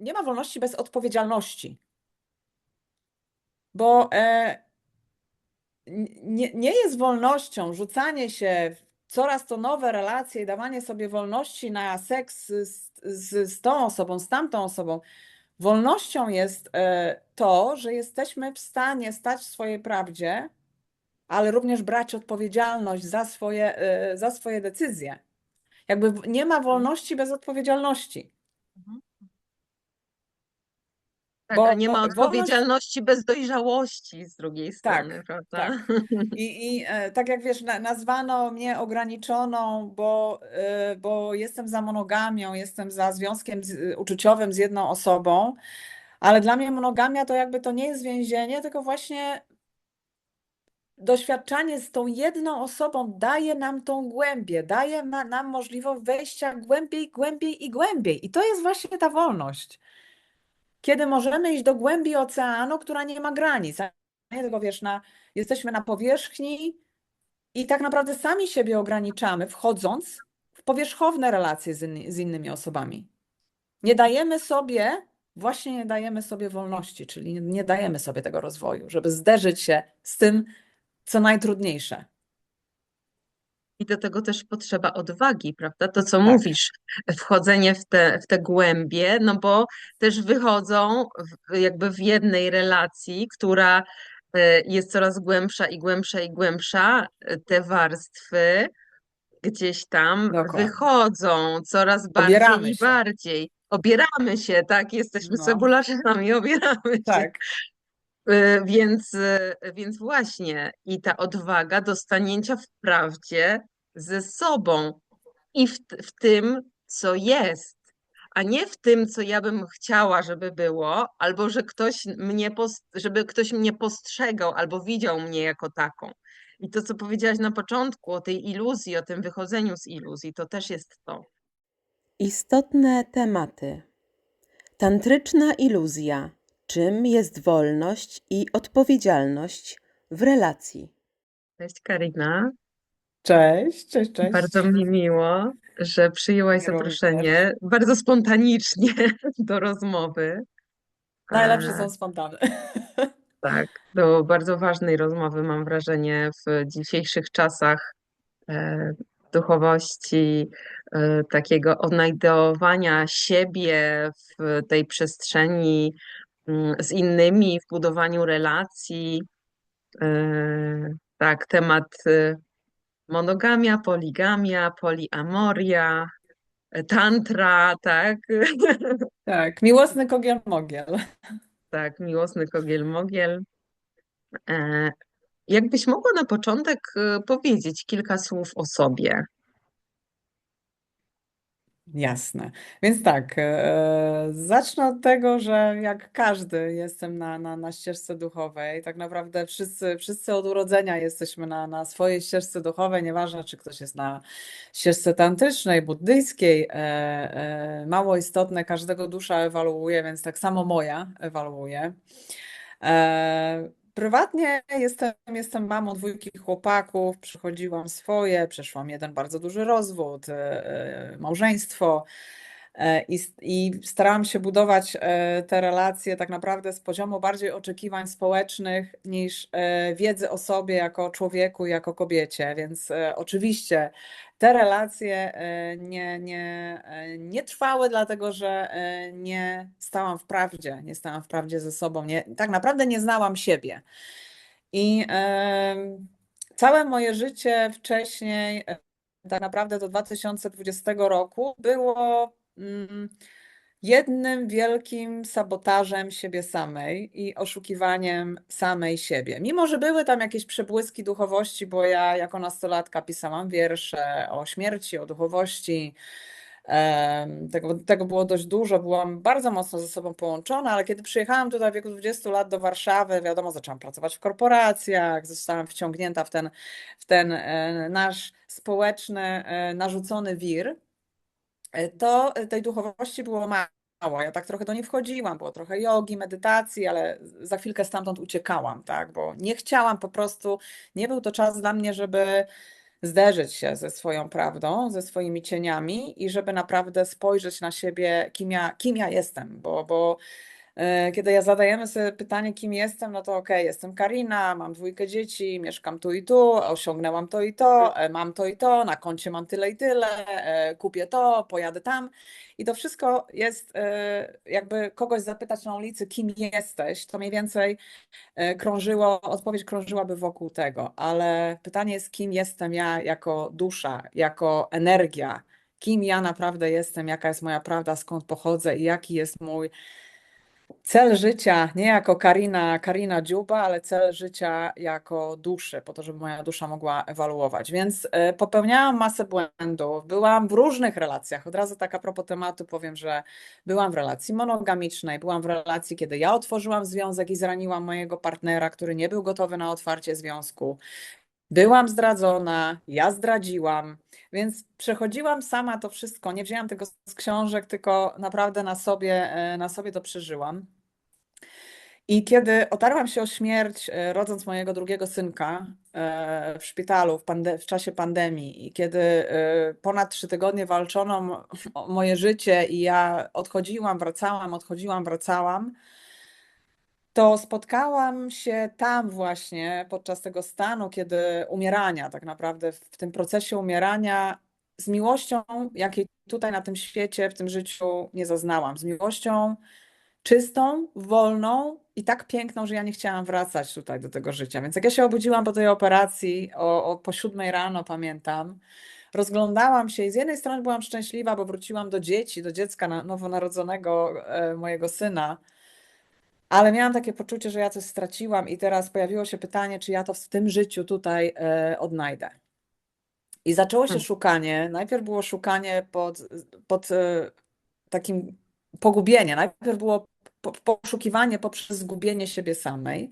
nie ma wolności bez odpowiedzialności, bo nie jest wolnością rzucanie się w coraz to nowe relacje i dawanie sobie wolności na seks z tą osobą, z tamtą osobą. Wolnością jest to, że jesteśmy w stanie stać w swojej prawdzie, ale również brać odpowiedzialność za swoje decyzje. Jakby nie ma wolności bez odpowiedzialności. Mhm. Tak, a Bo nie ma wolność, odpowiedzialności bez dojrzałości z drugiej strony, tak, prawda? tak. Tak jak wiesz, nazwano mnie ograniczoną, bo jestem za monogamią, jestem za związkiem uczuciowym z jedną osobą, ale dla mnie monogamia to jakby to nie jest więzienie, tylko właśnie doświadczanie z tą jedną osobą daje nam tą głębię, daje nam możliwość wejścia głębiej, głębiej i głębiej. I to jest właśnie ta wolność. Kiedy możemy iść do głębi oceanu, która nie ma granic. A nie tylko wiesz, jesteśmy na powierzchni i tak naprawdę sami siebie ograniczamy, wchodząc w powierzchowne relacje z innymi osobami. Nie dajemy sobie, właśnie nie dajemy sobie wolności, czyli nie dajemy sobie tego rozwoju, żeby zderzyć się z tym, co najtrudniejsze. I do tego też potrzeba odwagi, prawda? To, co Tak, mówisz, wchodzenie w te głębie, no bo też wychodzą jakby w jednej relacji, która jest coraz głębsza i głębsza i głębsza, te warstwy gdzieś tam dokładnie. wychodzą coraz bardziej Obieramy i się. bardziej. Obieramy się, tak? Jesteśmy No, cebularzynami, obieramy się. tak, Więc właśnie i ta odwaga do stanięcia w prawdzie ze sobą i w tym, co jest, a nie w tym, co ja bym chciała, żeby było, albo że żeby ktoś mnie postrzegał albo widział mnie jako taką. I to, co powiedziałaś na początku o tej iluzji, o tym wychodzeniu z iluzji, to też jest to. Istotne tematy. Tantryczna iluzja. Czym jest wolność i odpowiedzialność w relacji? Cześć Karina, cześć, cześć, bardzo cześć. mi miło, że przyjęłaś Mi również. zaproszenie bardzo spontanicznie do rozmowy. Najlepsze E, są spontane. tak, do bardzo ważnej rozmowy, mam wrażenie, w dzisiejszych czasach e, duchowości, takiego odnajdowania siebie w tej przestrzeni z innymi, w budowaniu relacji. Tak, temat monogamia, poligamia, poliamoria, tantra, tak? Tak, miłosny kogiel-mogiel. Tak, miłosny kogiel-mogiel. E, Jakbyś mogła na początek powiedzieć kilka słów o sobie. Jasne. Więc tak, zacznę od tego, że jak każdy jestem na ścieżce duchowej. Tak naprawdę wszyscy od urodzenia jesteśmy na swojej ścieżce duchowej, nieważne czy ktoś jest na ścieżce tantrycznej, buddyjskiej. Mało istotne, każdego dusza ewoluuje, więc tak samo moja ewoluuje. Prywatnie jestem mamą dwójki chłopaków, przechodziłam swoje, przeszłam jeden bardzo duży rozwód, małżeństwo i starałam się budować te relacje tak naprawdę z poziomu bardziej oczekiwań społecznych niż wiedzy o sobie jako człowieku, jako kobiecie, więc oczywiście te relacje nie trwały, dlatego że nie stałam w prawdzie ze sobą, tak naprawdę nie znałam siebie. I całe moje życie wcześniej, tak naprawdę do 2020 roku, było jednym wielkim sabotażem siebie samej i oszukiwaniem samej siebie. Mimo że były tam jakieś przebłyski duchowości, bo ja jako nastolatka pisałam wiersze o śmierci, o duchowości. Tego było dość dużo, byłam bardzo mocno ze sobą połączona, ale kiedy przyjechałam tutaj w wieku 20 lat do Warszawy, wiadomo, zaczęłam pracować w korporacjach, zostałam wciągnięta w ten nasz społeczny, narzucony wir, to tej duchowości było mało. Ja tak trochę do niej wchodziłam, było trochę jogi, medytacji, ale za chwilkę stamtąd uciekałam, tak, bo nie chciałam po prostu, nie był to czas dla mnie, żeby zderzyć się ze swoją prawdą, ze swoimi cieniami i żeby naprawdę spojrzeć na siebie, kim ja jestem, bo kiedy zadajemy sobie pytanie, kim jestem, no to okej, jestem Karina, mam 2 dzieci, mieszkam tu i tu, osiągnęłam to i to, mam to i to, na koncie mam tyle i tyle, kupię to, pojadę tam. I to wszystko jest, jakby kogoś zapytać na ulicy, kim jesteś, to mniej więcej odpowiedź krążyłaby wokół tego, ale pytanie jest, kim jestem ja jako dusza, jako energia, kim ja naprawdę jestem, jaka jest moja prawda, skąd pochodzę i jaki jest mój cel życia, nie jako Karina Dziuba, ale cel życia jako duszy, po to, żeby moja dusza mogła ewoluować. Więc popełniałam masę błędów, byłam w różnych relacjach. Od razu tak a propos tematu powiem, że byłam w relacji monogamicznej, byłam w relacji, kiedy ja otworzyłam związek i zraniłam mojego partnera, który nie był gotowy na otwarcie związku. Byłam zdradzona, ja zdradziłam, więc przechodziłam sama to wszystko. Nie wzięłam tego z książek, tylko naprawdę na sobie to przeżyłam. I kiedy otarłam się o śmierć, rodząc mojego drugiego synka w szpitalu w czasie pandemii, i kiedy ponad 3 tygodnie walczono o moje życie i ja odchodziłam, wracałam, to spotkałam się tam właśnie podczas tego stanu, kiedy umierania, tak naprawdę w tym procesie umierania, z miłością, jakiej tutaj na tym świecie, w tym życiu nie zaznałam. Z miłością czystą, wolną i tak piękną, że ja nie chciałam wracać tutaj do tego życia. Więc jak ja się obudziłam po tej operacji, po 7 rano pamiętam, rozglądałam się i z jednej strony byłam szczęśliwa, bo wróciłam do dzieci, do dziecka nowonarodzonego mojego syna, ale miałam takie poczucie, że ja coś straciłam i teraz pojawiło się pytanie, czy ja to w tym życiu tutaj odnajdę. I zaczęło się szukanie. Najpierw było szukanie pod takim pogubienie. Najpierw było poszukiwanie poprzez zgubienie siebie samej.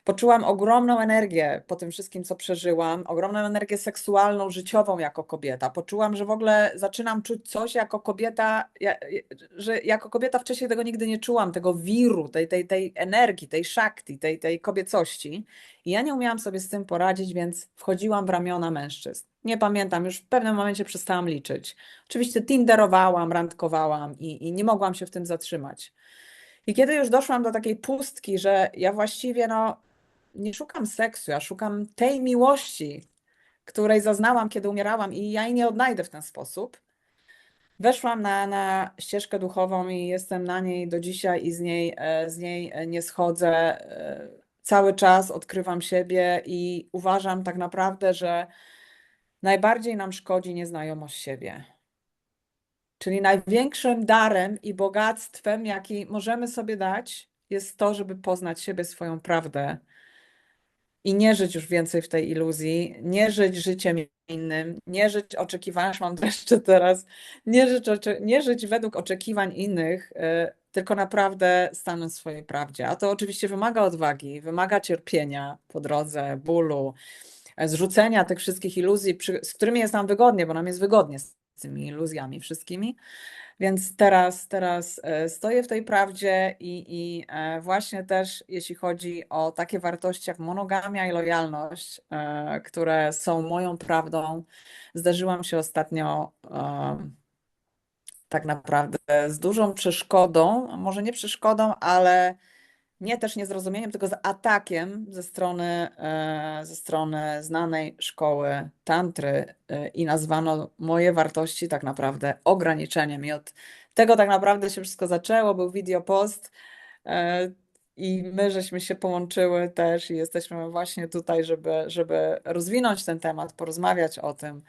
Poczułam ogromną energię po tym wszystkim, co przeżyłam, ogromną energię seksualną, życiową jako kobieta. Poczułam, że w ogóle zaczynam czuć coś jako kobieta, że jako kobieta wcześniej tego nigdy nie czułam, tego wiru, tej energii, tej szakti, tej kobiecości. I ja nie umiałam sobie z tym poradzić, więc wchodziłam w ramiona mężczyzn. Nie pamiętam, już w pewnym momencie przestałam liczyć. Oczywiście tinderowałam, randkowałam i nie mogłam się w tym zatrzymać. I kiedy już doszłam do takiej pustki, że ja właściwie nie szukam seksu, ja szukam tej miłości, której zaznałam, kiedy umierałam i ja jej nie odnajdę w ten sposób. Weszłam na ścieżkę duchową i jestem na niej do dzisiaj i z niej nie schodzę. Cały czas odkrywam siebie i uważam tak naprawdę, że najbardziej nam szkodzi nieznajomość siebie. Czyli największym darem i bogactwem, jaki możemy sobie dać, jest to, żeby poznać siebie, swoją prawdę i nie żyć już więcej w tej iluzji, nie żyć życiem innym, nie żyć oczekiwaniami, mam dreszcze teraz, nie żyć według oczekiwań innych, tylko naprawdę stanąć w swojej prawdzie. A to oczywiście wymaga odwagi, wymaga cierpienia po drodze, bólu, zrzucenia tych wszystkich iluzji, z którymi jest nam wygodnie, bo nam jest wygodnie z tymi iluzjami wszystkimi. Więc teraz stoję w tej prawdzie i właśnie też jeśli chodzi o takie wartości jak monogamia i lojalność, które są moją prawdą, zdarzyłam się ostatnio tak naprawdę z dużą przeszkodą, może nie przeszkodą, ale nie też niezrozumieniem, tylko z atakiem ze strony znanej szkoły tantry i nazwano moje wartości tak naprawdę ograniczeniem. I od tego tak naprawdę się wszystko zaczęło, był videopost i my żeśmy się połączyły też i jesteśmy właśnie tutaj, żeby rozwinąć ten temat, porozmawiać o tym.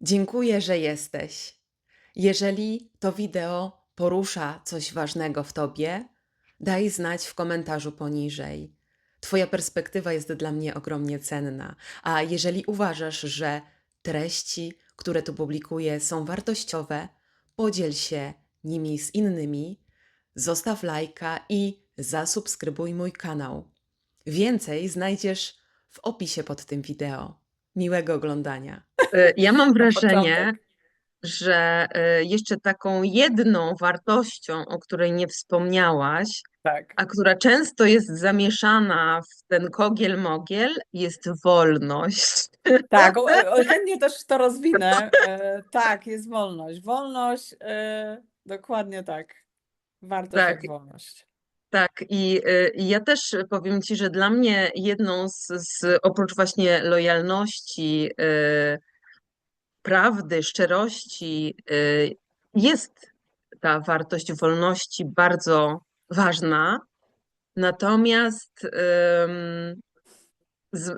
Dziękuję, że jesteś. Jeżeli to wideo porusza coś ważnego w tobie, daj znać w komentarzu poniżej. Twoja perspektywa jest dla mnie ogromnie cenna, a jeżeli uważasz, że treści, które tu publikuję, są wartościowe, podziel się nimi z innymi, zostaw lajka i zasubskrybuj mój kanał. Więcej znajdziesz w opisie pod tym wideo. Miłego oglądania. Ja mam Na wrażenie, początek. że jeszcze taką jedną wartością, o której nie wspomniałaś, Tak. a która często jest zamieszana w ten kogiel-mogiel, jest wolność. Tak, chętnie też to rozwinę. Tak, jest wolność. Wolność, dokładnie tak. Wartość Tak, jak wolność. tak. I ja też powiem Ci, że dla mnie jedną oprócz właśnie lojalności, prawdy, szczerości, jest ta wartość wolności bardzo ważna. Natomiast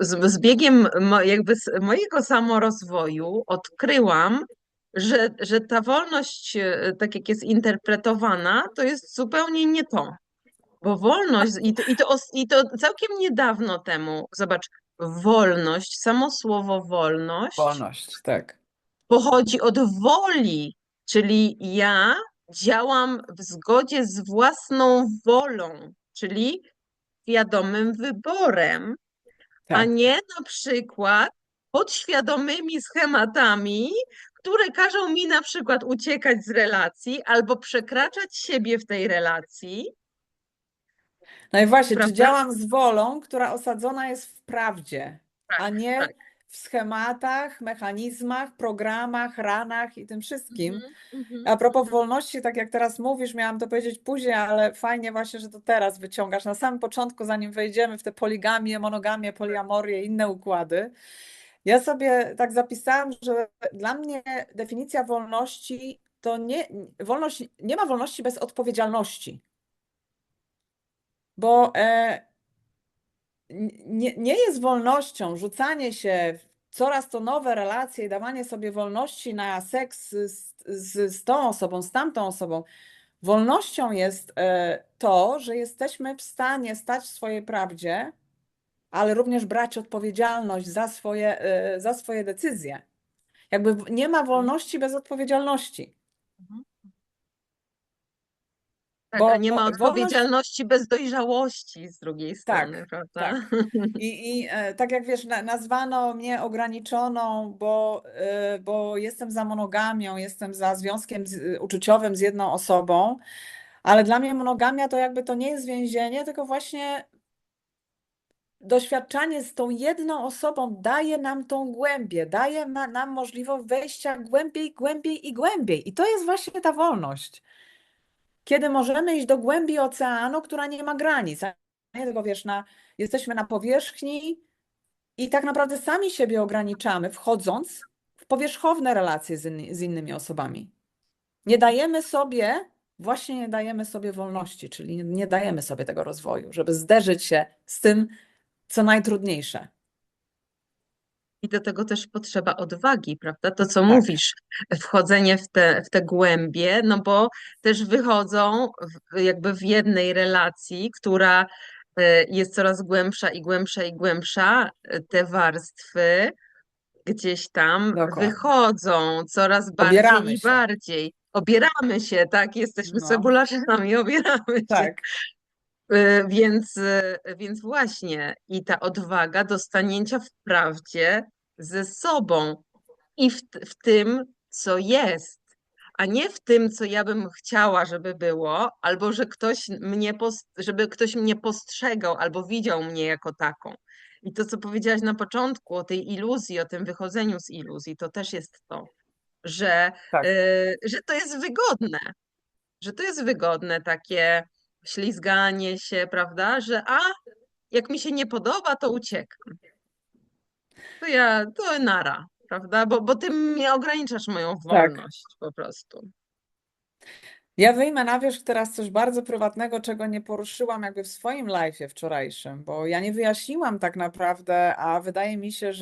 z biegiem jakby mojego samorozwoju odkryłam, że ta wolność, tak jak jest interpretowana, to jest zupełnie nie to. Bo wolność, i to całkiem niedawno temu, zobacz, wolność, samo słowo wolność Wolność, tak. pochodzi od woli, czyli ja działam w zgodzie z własną wolą, czyli świadomym wyborem, a Tak. nie na przykład podświadomymi schematami, które każą mi na przykład uciekać z relacji albo przekraczać siebie w tej relacji, No i właśnie, czy prawda? działam z wolą, która osadzona jest w prawdzie, a Tak, nie tak. w schematach, mechanizmach, programach, ranach i tym wszystkim. Mhm, mhm, A propos mhm. wolności, tak jak teraz mówisz, miałam to powiedzieć później, ale fajnie właśnie, że to teraz wyciągasz. Na samym początku, zanim wejdziemy w te poligamię, monogamię, poliamorię, inne układy, ja sobie tak zapisałam, że dla mnie definicja wolności to nie ma wolności bez odpowiedzialności. Bo nie jest wolnością rzucanie się w coraz to nowe relacje i dawanie sobie wolności na seks z tą osobą, z tamtą osobą. Wolnością jest to, że jesteśmy w stanie stać w swojej prawdzie, ale również brać odpowiedzialność za swoje decyzje. Jakby nie ma wolności bez odpowiedzialności. Mhm. Tak, a Bo nie ma wolność, odpowiedzialności bez dojrzałości z drugiej strony, tak, prawda? tak. I tak jak wiesz, nazwano mnie ograniczoną, bo jestem za monogamią, jestem za związkiem uczuciowym z jedną osobą, ale dla mnie monogamia to jakby to nie jest więzienie, tylko właśnie doświadczanie z tą jedną osobą daje nam tą głębię, daje nam możliwość wejścia głębiej, głębiej i głębiej. I to jest właśnie ta wolność. Kiedy możemy iść do głębi oceanu, która nie ma granic. A nie tylko wiesz, jesteśmy na powierzchni i tak naprawdę sami siebie ograniczamy, wchodząc w powierzchowne relacje z innymi osobami. Właśnie nie dajemy sobie wolności, czyli nie dajemy sobie tego rozwoju, żeby zderzyć się z tym, co najtrudniejsze. I do tego też potrzeba odwagi, prawda? To, co Tak, mówisz, wchodzenie w te głębie, no bo też wychodzą jakby w jednej relacji, która jest coraz głębsza i głębsza i głębsza, te warstwy gdzieś tam dokładnie. wychodzą coraz bardziej Obieramy i się. bardziej. Obieramy się, tak? Jesteśmy No, cebularzynami, obieramy się. tak, Więc właśnie i ta odwaga do stanięcia w prawdzie ze sobą i w tym, co jest, a nie w tym, co ja bym chciała, żeby było, albo że żeby ktoś mnie postrzegał albo widział mnie jako taką. I to, co powiedziałaś na początku o tej iluzji, o tym wychodzeniu z iluzji, to też jest to, że, tak. że to jest wygodne, że to jest wygodne takie ślizganie się, prawda, że jak mi się nie podoba, to uciekam. To nara, prawda, bo ty mnie ograniczasz moją Tak. wolność po prostu. Ja wyjmę na wierzch teraz coś bardzo prywatnego, czego nie poruszyłam jakby w swoim live'ie wczorajszym, bo ja nie wyjaśniłam tak naprawdę, a wydaje mi się,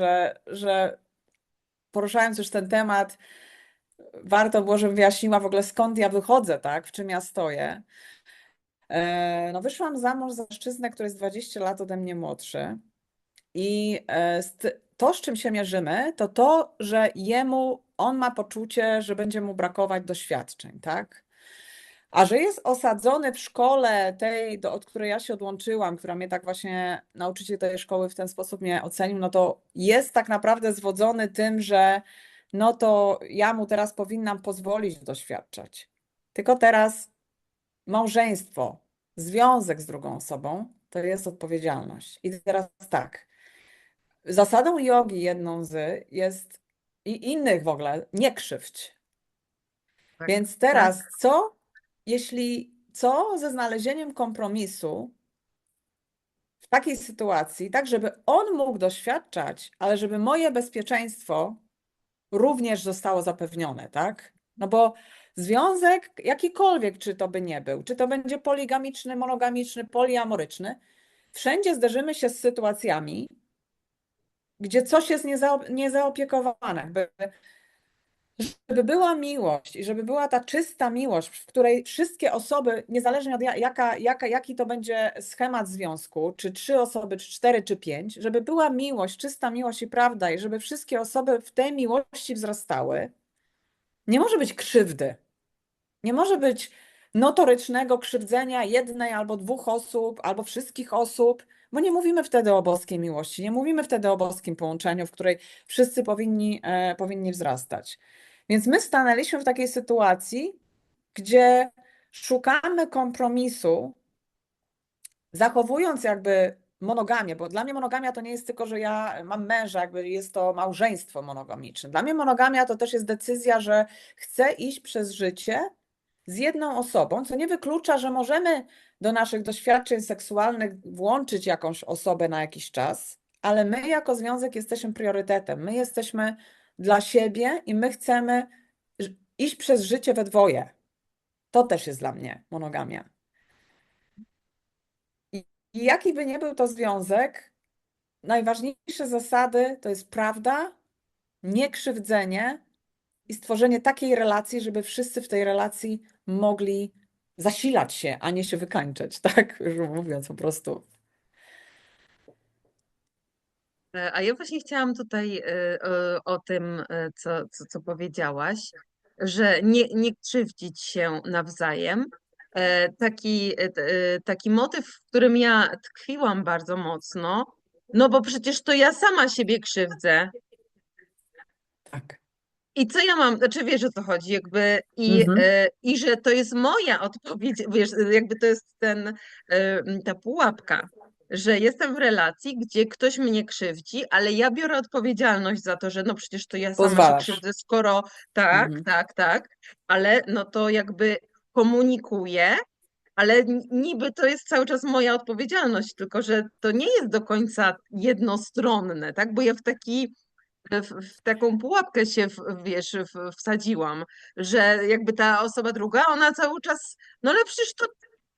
że poruszając już ten temat, warto było, żebym wyjaśniła w ogóle skąd ja wychodzę, tak, w czym ja stoję. No wyszłam za mąż za mężczyznę, który jest 20 lat ode mnie młodszy i to, z czym się mierzymy, to, że on ma poczucie, że będzie mu brakować doświadczeń, tak? A że jest osadzony w szkole tej, od której ja się odłączyłam, która mnie tak właśnie, nauczyciel tej szkoły w ten sposób mnie ocenił, no to jest tak naprawdę zwodzony tym, że no to ja mu teraz powinnam pozwolić doświadczać. Tylko teraz małżeństwo, związek z drugą osobą to jest odpowiedzialność. I teraz tak, zasadą jogi jedną z jest i innych w ogóle, nie krzywdź. Tak, Więc tak. teraz co ze znalezieniem kompromisu w takiej sytuacji, tak żeby on mógł doświadczać, ale żeby moje bezpieczeństwo również zostało zapewnione, tak? No bo związek jakikolwiek, czy to by nie był, czy to będzie poligamiczny, monogamiczny, poliamoryczny, wszędzie zderzymy się z sytuacjami, gdzie coś jest niezaopiekowane. Żeby była miłość i żeby była ta czysta miłość, w której wszystkie osoby, niezależnie od jaki to będzie schemat związku, czy 3 osoby, czy 4, czy 5, żeby była miłość, czysta miłość i prawda, i żeby wszystkie osoby w tej miłości wzrastały, nie może być krzywdy. Nie może być notorycznego krzywdzenia jednej albo 2 osób, albo wszystkich osób, bo nie mówimy wtedy o boskiej miłości, nie mówimy wtedy o boskim połączeniu, w której wszyscy powinni wzrastać. Więc my stanęliśmy w takiej sytuacji, gdzie szukamy kompromisu, zachowując jakby monogamię, bo dla mnie monogamia to nie jest tylko, że ja mam męża, jakby jest to małżeństwo monogamiczne. Dla mnie monogamia to też jest decyzja, że chcę iść przez życie z jedną osobą, co nie wyklucza, że możemy do naszych doświadczeń seksualnych włączyć jakąś osobę na jakiś czas, ale my jako związek jesteśmy priorytetem. My jesteśmy dla siebie i my chcemy iść przez życie we dwoje. To też jest dla mnie monogamia. I jaki by nie był to związek, najważniejsze zasady to jest prawda, niekrzywdzenie i stworzenie takiej relacji, żeby wszyscy w tej relacji mogli zasilać się, a nie się wykańczać, tak? Już mówiąc po prostu. A ja właśnie chciałam tutaj o tym, co powiedziałaś, że nie krzywdzić się nawzajem. Taki motyw, w którym ja tkwiłam bardzo mocno, no bo przecież to ja sama siebie krzywdzę. Tak. I co ja mam, znaczy wiesz o co chodzi, jakby Mhm. i że to jest moja odpowiedź, wiesz, jakby to jest ta pułapka, że jestem w relacji, gdzie ktoś mnie krzywdzi, ale ja biorę odpowiedzialność za to, że no przecież to ja sama się Pozwalasz. krzywdzę, skoro tak, Mhm. tak, tak, ale no to jakby komunikuję, ale niby to jest cały czas moja odpowiedzialność, tylko że to nie jest do końca jednostronne, tak, bo ja w taką pułapkę się, wiesz, wsadziłam, że jakby ta osoba druga, ona cały czas, no ale przecież to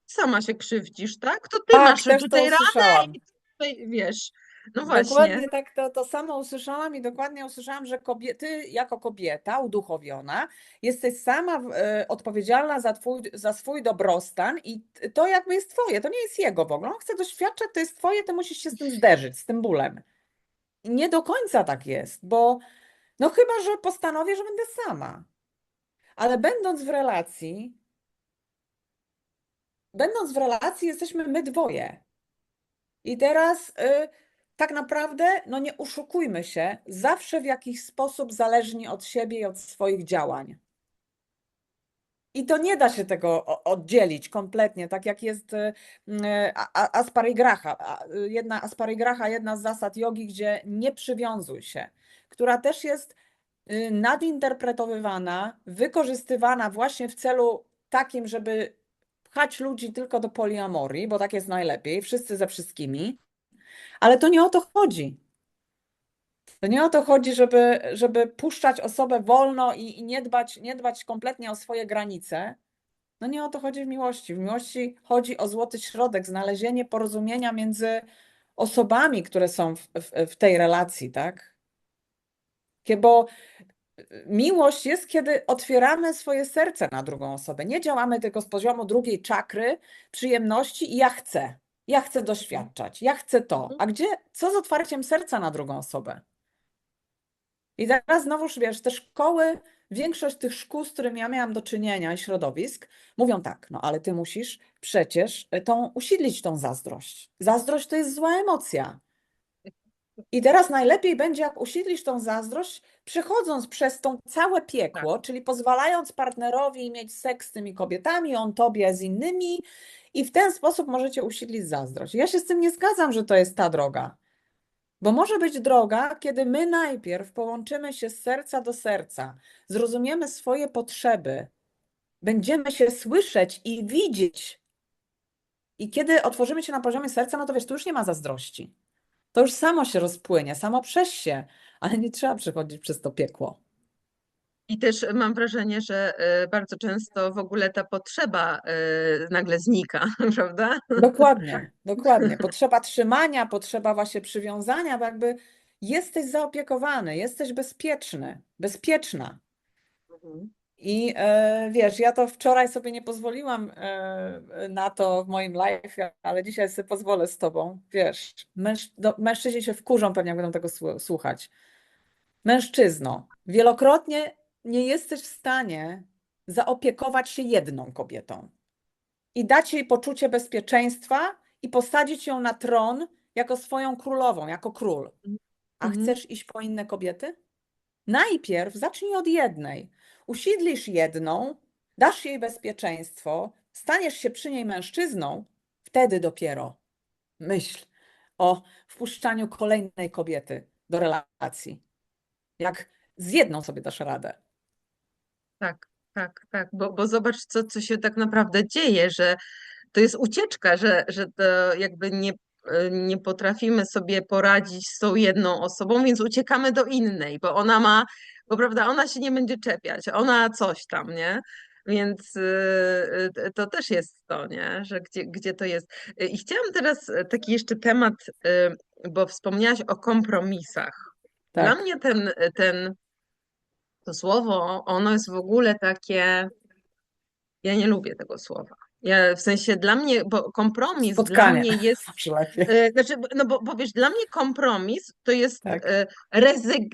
sama się krzywdzisz, tak? To ty Tak, masz też to tutaj ranę usłyszałam. i tutaj, wiesz, no właśnie. Dokładnie tak to samo usłyszałam i dokładnie usłyszałam, że ty jako kobieta uduchowiona jesteś sama odpowiedzialna za swój dobrostan i to jakby jest twoje, to nie jest jego w ogóle. On chce doświadczać, to jest twoje, ty musisz się z tym zderzyć, z tym bólem. I nie do końca tak jest, bo no chyba, że postanowię, że będę sama. Ale będąc w relacji jesteśmy my dwoje. I teraz tak naprawdę, no nie oszukujmy się, zawsze w jakiś sposób zależni od siebie i od swoich działań. I to nie da się tego oddzielić kompletnie, tak jak jest Asparigraha. Jedna z zasad jogi, gdzie nie przywiązuj się, która też jest nadinterpretowywana, wykorzystywana właśnie w celu takim, żeby pchać ludzi tylko do poliamorii, bo tak jest najlepiej, wszyscy ze wszystkimi. Ale to nie o to chodzi. To nie o to chodzi, żeby puszczać osobę wolno i nie dbać kompletnie o swoje granice. No nie o to chodzi w miłości. W miłości chodzi o złoty środek, znalezienie porozumienia między osobami, które są w tej relacji, tak? Bo miłość jest, kiedy otwieramy swoje serce na drugą osobę. Nie działamy tylko z poziomu drugiej czakry, przyjemności i ja chcę. Ja chcę doświadczać, ja chcę to. A co z otwarciem serca na drugą osobę? I teraz znowuż, wiesz, te szkoły, większość tych szkół, z którymi ja miałam do czynienia i środowisk, mówią tak, no ale ty musisz przecież usidlić tą zazdrość. Zazdrość to jest zła emocja. I teraz najlepiej będzie, jak usiedlisz tą zazdrość, przechodząc przez tą całe Tak. piekło, czyli pozwalając partnerowi mieć seks z tymi kobietami, on tobie z innymi, i w ten sposób możecie usiedlić zazdrość. Ja się z tym nie zgadzam, że to jest ta droga. Bo może być droga, kiedy my najpierw połączymy się z serca do serca, zrozumiemy swoje potrzeby, będziemy się słyszeć i widzieć. I kiedy otworzymy się na poziomie serca, no to wiesz, tu już nie ma zazdrości. To już samo się rozpłynie, samo przez się, ale nie trzeba przechodzić przez to piekło. I też mam wrażenie, że bardzo często w ogóle ta potrzeba nagle znika, prawda? Dokładnie, dokładnie. Potrzeba trzymania, potrzeba właśnie przywiązania, bo jakby jesteś zaopiekowany, jesteś bezpieczny, bezpieczna. Mhm. I wiesz, ja to wczoraj sobie nie pozwoliłam na to w moim live, ale dzisiaj sobie pozwolę z tobą. Wiesz, mężczyźni się wkurzą pewnie, jak będą tego słuchać. Mężczyzno, wielokrotnie nie jesteś w stanie zaopiekować się jedną kobietą i dać jej poczucie bezpieczeństwa i posadzić ją na tron jako swoją królową, jako król. A Mhm. chcesz iść po inne kobiety? Najpierw zacznij od jednej. Usiedlisz jedną, dasz jej bezpieczeństwo, staniesz się przy niej mężczyzną, wtedy dopiero myśl o wpuszczaniu kolejnej kobiety do relacji. Jak z jedną sobie dasz radę. Tak, tak, tak, bo zobacz, co się tak naprawdę dzieje, że to jest ucieczka, że to jakby nie potrafimy sobie poradzić z tą jedną osobą, więc uciekamy do innej, bo ona ma, bo prawda, ona się nie będzie czepiać, ona coś tam, nie? Więc to też jest to, nie? Że gdzie to jest. I chciałam teraz taki jeszcze temat, bo wspomniałaś o kompromisach. Dla Tak. mnie to słowo, ono jest w ogóle takie, ja nie lubię tego słowa. Ja, w sensie dla mnie, bo kompromis dla Spotkanie. mnie jest, Może lepiej. znaczy, no bo wiesz, dla mnie kompromis to jest Tak.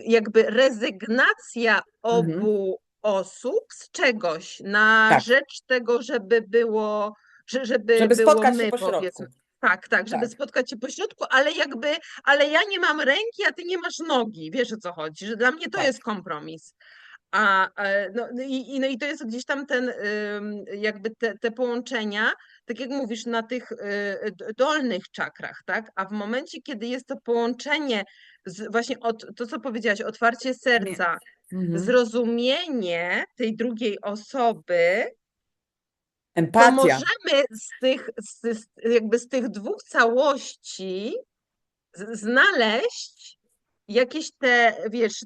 jakby rezygnacja Mhm. obu osób z czegoś na Tak. rzecz tego, żeby było, żeby Żeby było spotkać się my, po powiedzmy. środku. Tak, żeby Tak. spotkać się po środku, ale ja nie mam ręki, a ty nie masz nogi. Wiesz, o co chodzi? Że dla mnie to Tak. jest kompromis. No i to jest gdzieś tam jakby te połączenia, tak jak mówisz, na tych dolnych czakrach, tak? A w momencie, kiedy jest to połączenie, właśnie to, co powiedziałaś, otwarcie serca, Mhm. zrozumienie tej drugiej osoby, to Empatia. możemy jakby z tych dwóch całości znaleźć jakieś wiesz,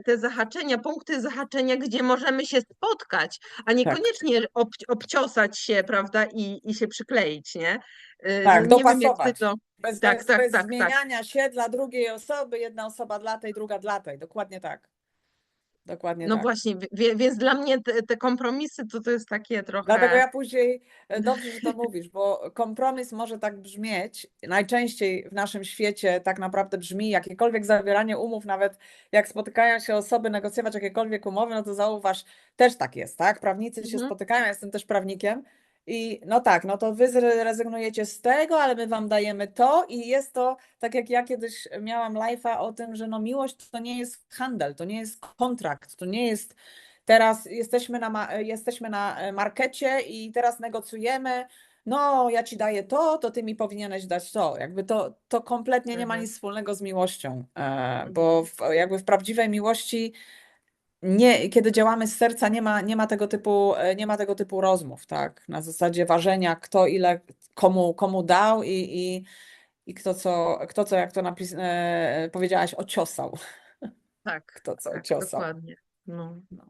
te zahaczenia, punkty zahaczenia, gdzie możemy się spotkać, a Tak. niekoniecznie obciosać się, prawda, i się przykleić, nie? Tak, Nie wiem, jak ty dopasować. to. Bez, Tak, bez, tak, bez tak, tak. zmieniania się dla drugiej osoby, jedna osoba dla tej, druga dla tej. Dokładnie tak. Dokładnie No tak. właśnie, więc dla mnie te kompromisy to jest takie Dlatego trochę. ja później, dobrze, że to mówisz, bo kompromis może tak brzmieć, najczęściej w naszym świecie tak naprawdę brzmi jakiekolwiek zawieranie umów, nawet jak spotykają się osoby negocjować jakiekolwiek umowy, no to zauważ, też tak jest, tak? Prawnicy się Mhm, spotykają, ja jestem też prawnikiem i no tak, no to wy zrezygnujecie z tego, ale my wam dajemy to i jest to, tak jak ja kiedyś miałam live'a o tym, że no miłość to nie jest handel, to nie jest kontrakt, to nie jest. Teraz jesteśmy na markecie i teraz negocjujemy. No, ja ci daję to ty mi powinieneś dać to. Jakby to kompletnie nie ma mhm, nic wspólnego z miłością, bo mhm, jakby w prawdziwej miłości, kiedy działamy z serca, nie ma tego typu rozmów, tak? Na zasadzie ważenia, kto ile komu dał i kto co, jak to powiedziałaś, ociosał. tak, Kto co tak, ociosał. dokładnie. No. No.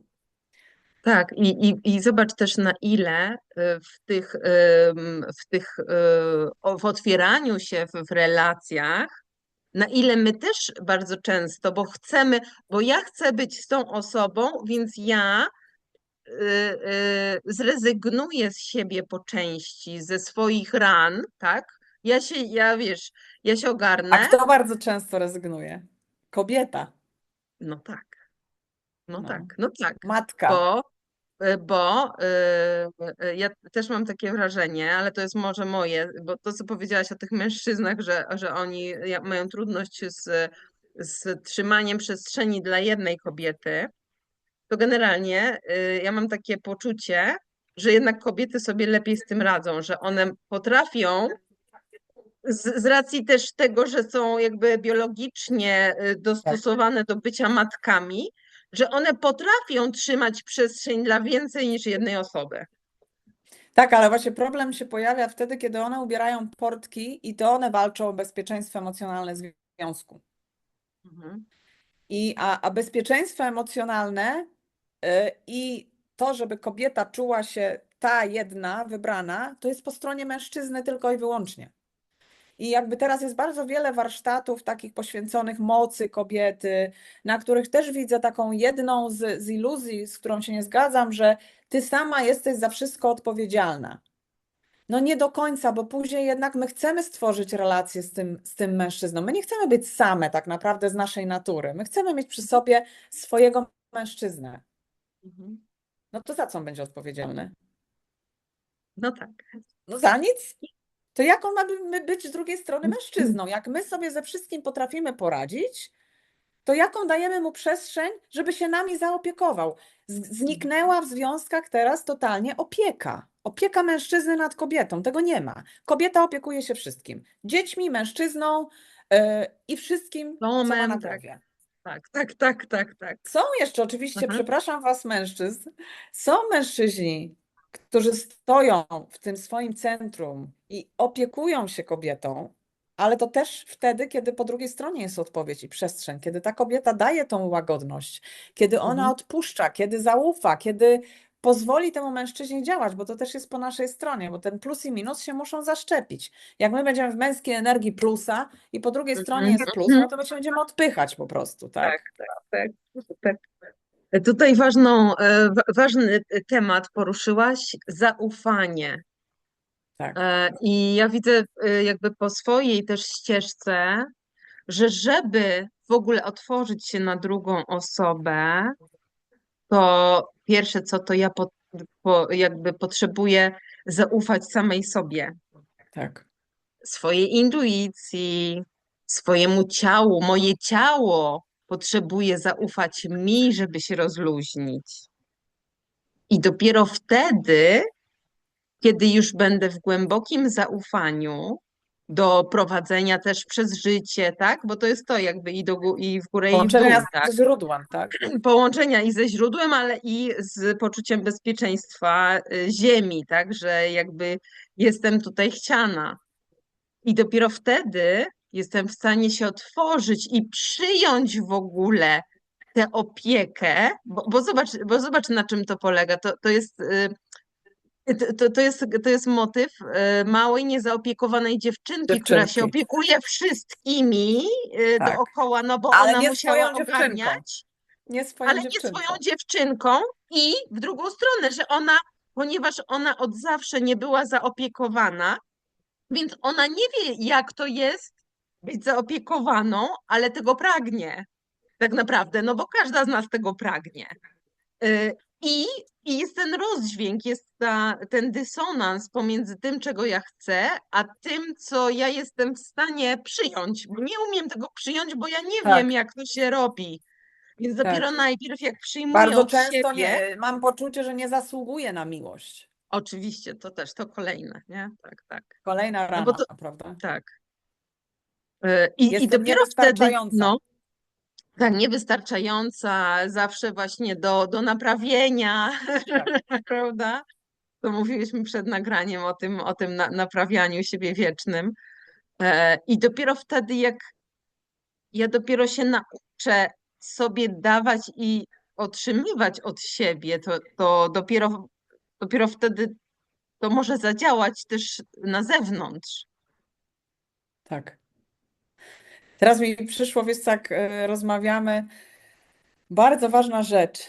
Tak, i zobacz też na ile w otwieraniu się w relacjach, na ile my też bardzo często, bo ja chcę być z tą osobą, więc ja zrezygnuję z siebie po części, ze swoich ran, tak? Wiesz, ja się A ogarnę, kto bardzo często rezygnuje? Kobieta. no tak, no tak, No. no tak, Matka. bo bo ja też mam takie wrażenie, ale to jest może moje, bo to, co powiedziałaś o tych mężczyznach, że oni mają trudność z trzymaniem przestrzeni dla jednej kobiety, to generalnie ja mam takie poczucie, że jednak kobiety sobie lepiej z tym radzą, że one potrafią z racji też tego, że są jakby biologicznie Tak. dostosowane do bycia matkami, że one potrafią trzymać przestrzeń dla więcej niż jednej osoby. Tak, ale właśnie problem się pojawia wtedy, kiedy one ubierają portki i to one walczą o bezpieczeństwo emocjonalne związku. Mhm. A bezpieczeństwo emocjonalne i to, żeby kobieta czuła się ta jedna wybrana, to jest po stronie mężczyzny tylko i wyłącznie. I jakby teraz jest bardzo wiele warsztatów takich poświęconych mocy kobiety, na których też widzę taką jedną z iluzji, z którą się nie zgadzam, że ty sama jesteś za wszystko odpowiedzialna. No nie do końca, bo później jednak my chcemy stworzyć relację z tym mężczyzną. My nie chcemy być same tak naprawdę z naszej natury. My chcemy mieć przy sobie swojego mężczyznę. Mhm. No to za co on będzie odpowiedzialny? No tak. No za nic. To jak on ma być z drugiej strony mężczyzną? Jak my sobie ze wszystkim potrafimy poradzić, to jaką dajemy mu przestrzeń, żeby się nami zaopiekował? Zniknęła w związkach teraz totalnie opieka. Opieka mężczyzny nad kobietą. Tego nie ma. Kobieta opiekuje się wszystkim. Dziećmi, mężczyzną i wszystkim, co ma na Domem, tak, głowie. tak. Są jeszcze oczywiście, Aha. przepraszam was, mężczyzn, są mężczyźni, którzy stoją w tym swoim centrum i opiekują się kobietą, ale to też wtedy, kiedy po drugiej stronie jest odpowiedź i przestrzeń, kiedy ta kobieta daje tą łagodność, kiedy ona Mhm. odpuszcza, kiedy zaufa, kiedy pozwoli temu mężczyźnie działać, bo to też jest po naszej stronie, bo ten plus i minus się muszą zaszczepić. Jak my będziemy w męskiej energii plusa i po drugiej stronie jest plus, Mhm. no to my się będziemy odpychać po prostu, Tak, tak? tak. Tutaj ważny temat poruszyłaś, zaufanie. Tak. I ja widzę jakby po swojej też ścieżce, że żeby w ogóle otworzyć się na drugą osobę, to pierwsze co to ja jakby potrzebuję zaufać samej sobie, Tak. swojej intuicji, swojemu ciału. Moje ciało potrzebuje zaufać mi, żeby się rozluźnić. I dopiero wtedy, kiedy już będę w głębokim zaufaniu do prowadzenia też przez życie, tak? Bo to jest to jakby i w górę, i w Połączenia dół, tak? ze źródłem, tak? Połączenia i ze źródłem, ale i z poczuciem bezpieczeństwa ziemi, tak? Że jakby jestem tutaj chciana. I dopiero wtedy jestem w stanie się otworzyć i przyjąć w ogóle tę opiekę, bo zobacz na czym to polega. To jest to jest motyw małej, niezaopiekowanej dziewczynki, która się Dziewczynki. opiekuje wszystkimi Tak. dookoła, no bo Ale ona nie musiała swoją dziewczynką. ogarniać, Nie swoją ale nie swoją dziewczynką. dziewczynką i w drugą stronę, że ona, ponieważ ona od zawsze nie była zaopiekowana, więc ona nie wie, jak to jest być zaopiekowaną, ale tego pragnie tak naprawdę, no bo każda z nas tego pragnie. Y, I, I jest ten rozdźwięk, jest ten dysonans pomiędzy tym, czego ja chcę, a tym, co ja jestem w stanie przyjąć. Bo nie umiem tego przyjąć, bo ja nie wiem, Tak, jak to się robi. Więc tak. dopiero najpierw, jak przyjmuję Bardzo od często siebie, nie, mam poczucie, że nie zasługuję na miłość. oczywiście to też, to kolejne, nie? Tak. Kolejna No bo rana, to, prawda? tak. I Jestem dopiero wtedy, niewystarczająca. no, tak, niewystarczająca, zawsze właśnie do naprawienia, Tak, prawda? To mówiliśmy przed nagraniem o tym naprawianiu siebie wiecznym. I dopiero wtedy, jak ja dopiero się nauczę sobie dawać i otrzymywać od siebie, to dopiero wtedy to może zadziałać też na zewnątrz. tak. Teraz mi przyszło, wiesz, jak rozmawiamy, bardzo ważna rzecz.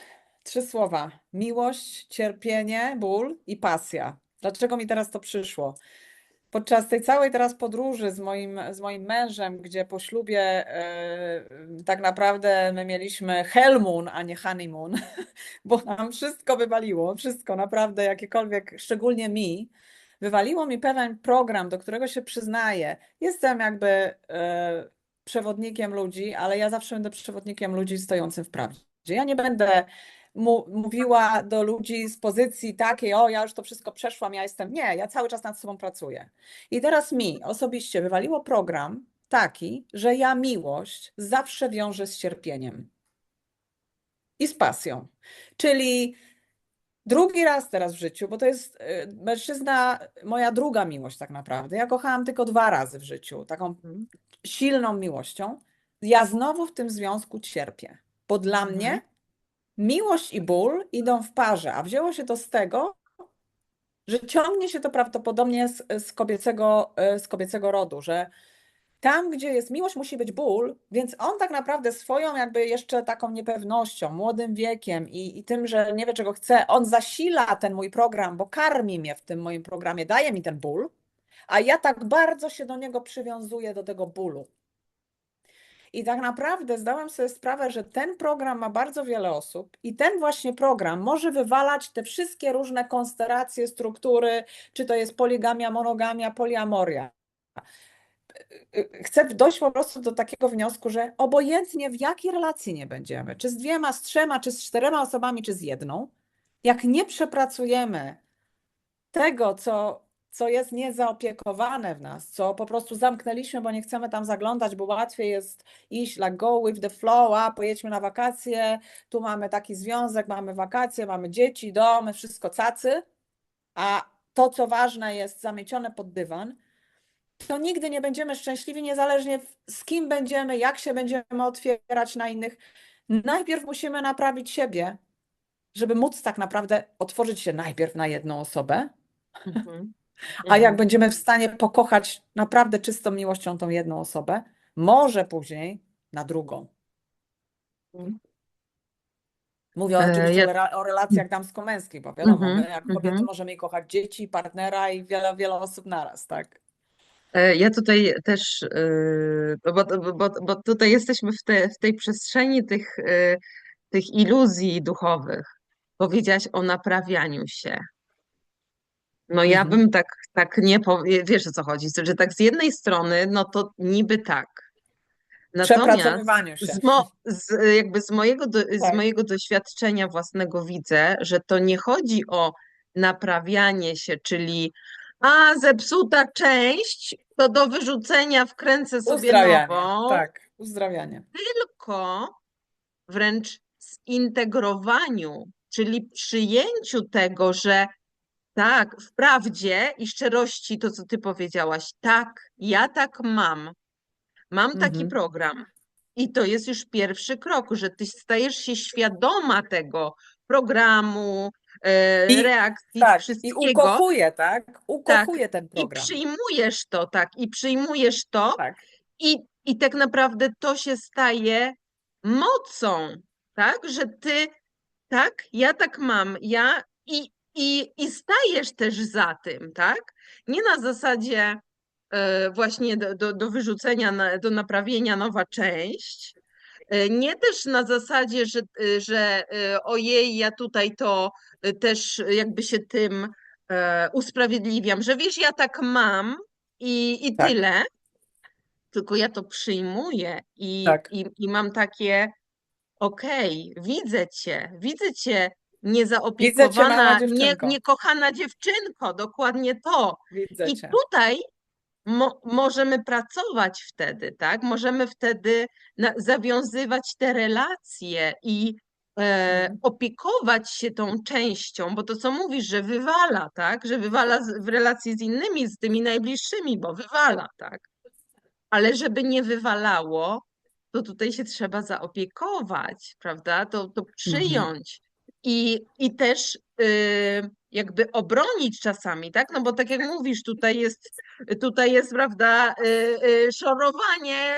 3 słowa. Miłość, cierpienie, ból i pasja. Dlaczego mi teraz to przyszło? podczas tej całej teraz podróży z moim mężem, gdzie po ślubie tak naprawdę my mieliśmy hellmoon, a nie honeymoon, bo nam wszystko wywaliło, wszystko naprawdę, jakiekolwiek, szczególnie mi, wywaliło mi pewien program, do którego się przyznaję. Jestem jakby przewodnikiem ludzi, ale ja zawsze będę przewodnikiem ludzi stojącym w prawdzie. Ja nie będę mówiła do ludzi z pozycji takiej, o ja już to wszystko przeszłam, ja jestem. Nie, ja cały czas nad sobą pracuję. I teraz mi osobiście wywaliło program taki, że ja miłość zawsze wiążę z cierpieniem i z pasją. Czyli drugi raz teraz w życiu, bo to jest mężczyzna, moja druga miłość tak naprawdę. Ja kochałam tylko 2 razy w życiu, taką silną miłością. Ja znowu w tym związku cierpię, bo dla mnie miłość i ból idą w parze, a wzięło się to z tego, że ciągnie się to prawdopodobnie z kobiecego rodu, że tam, gdzie jest miłość, musi być ból, więc on tak naprawdę swoją jakby jeszcze taką niepewnością, młodym wiekiem i tym, że nie wie, czego chce, on zasila ten mój program, bo karmi mnie w tym moim programie, daje mi ten ból, a ja tak bardzo się do niego przywiązuję, do tego bólu. I tak naprawdę zdałam sobie sprawę, że ten program ma bardzo wiele osób i ten właśnie program może wywalać te wszystkie różne konstelacje, struktury, czy to jest poligamia, monogamia, poliamoria. Chcę dojść po prostu do takiego wniosku, że obojętnie w jakiej relacji nie będziemy, czy z 2, z 3, czy z 4 osobami, czy z 1, jak nie przepracujemy tego, co jest niezaopiekowane w nas, co po prostu zamknęliśmy, bo nie chcemy tam zaglądać, bo łatwiej jest iść like go with the flow, a pojedźmy na wakacje, tu mamy taki związek, mamy wakacje, mamy dzieci, domy, wszystko cacy, a to, co ważne, jest zamiecione pod dywan, to nigdy nie będziemy szczęśliwi, niezależnie z kim będziemy, jak się będziemy otwierać na innych. Najpierw musimy naprawić siebie, żeby móc tak naprawdę otworzyć się najpierw na jedną osobę, a jak będziemy w stanie pokochać naprawdę czystą miłością tą jedną osobę, może później na drugą. Mówię oczywiście o relacjach damsko-męskich, bo wiadomo, my jak kobiety możemy kochać dzieci, partnera i wiele osób naraz, tak? Ja tutaj też, bo tutaj jesteśmy w tej przestrzeni tych iluzji duchowych. Powiedziałaś o naprawianiu się. No ja bym tak nie wiesz o co chodzi, że tak z jednej strony, no to niby tak. Natomiast Przepracowywaniu się. z mojego doświadczenia własnego widzę, że to nie chodzi o naprawianie się, czyli zepsuta część, to do wyrzucenia wkręcę sobie nową. Tak, uzdrawianie. Tylko wręcz zintegrowaniu, czyli przyjęciu tego, że tak, w prawdzie i szczerości to, co ty powiedziałaś, tak, ja tak mam. Mam taki program. I to jest już pierwszy krok, że ty stajesz się świadoma tego programu, reakcji, wszystkiego. I ukochuję, tak? Ukochuję ten program. I przyjmujesz to, tak, i przyjmujesz to. Tak. I tak naprawdę to się staje mocą, tak, że ty, tak, ja tak mam, i stajesz też za tym, tak? Nie na zasadzie właśnie do wyrzucenia, do naprawienia nowa część, nie też na zasadzie, że ojej, ja tutaj to też jakby się tym usprawiedliwiam, że wiesz, ja tak mam i Tak. tyle, tylko ja to przyjmuję i mam takie okej, widzę cię niezaopiekowana, niekochana dziewczynko, dokładnie to. Widzę cię. Tutaj możemy pracować wtedy, tak? Możemy wtedy zawiązywać te relacje i opiekować się tą częścią, bo to co mówisz, że wywala, tak? Że wywala w relacji z innymi, z tymi najbliższymi, bo wywala, tak? Ale żeby nie wywalało, to tutaj się trzeba zaopiekować, prawda? To przyjąć i też jakby obronić czasami, tak? No bo tak jak mówisz, tutaj jest, prawda, szorowanie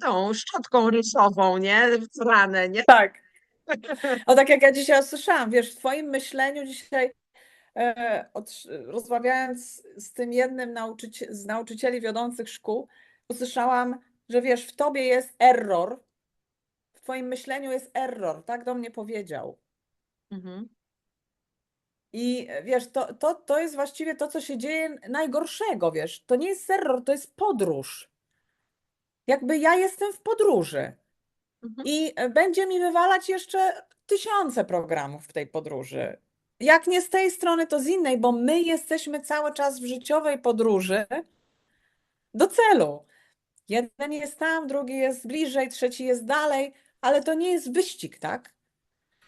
tą szczotką rysową, nie? W ranę, nie? Tak. O tak jak ja dzisiaj usłyszałam, wiesz, w twoim myśleniu dzisiaj rozmawiając z tym jednym z nauczycieli wiodących szkół, usłyszałam, że wiesz, w tobie jest error, w twoim myśleniu jest error, tak do mnie powiedział. Mhm. I wiesz, to jest właściwie to, co się dzieje najgorszego, wiesz, to nie jest error, to jest podróż. Jakby ja jestem w podróży Mhm. i będzie mi wywalać jeszcze tysiące programów w tej podróży. Jak nie z tej strony, to z innej, bo my jesteśmy cały czas w życiowej podróży do celu. Jeden jest tam, drugi jest bliżej, trzeci jest dalej, ale to nie jest wyścig, tak?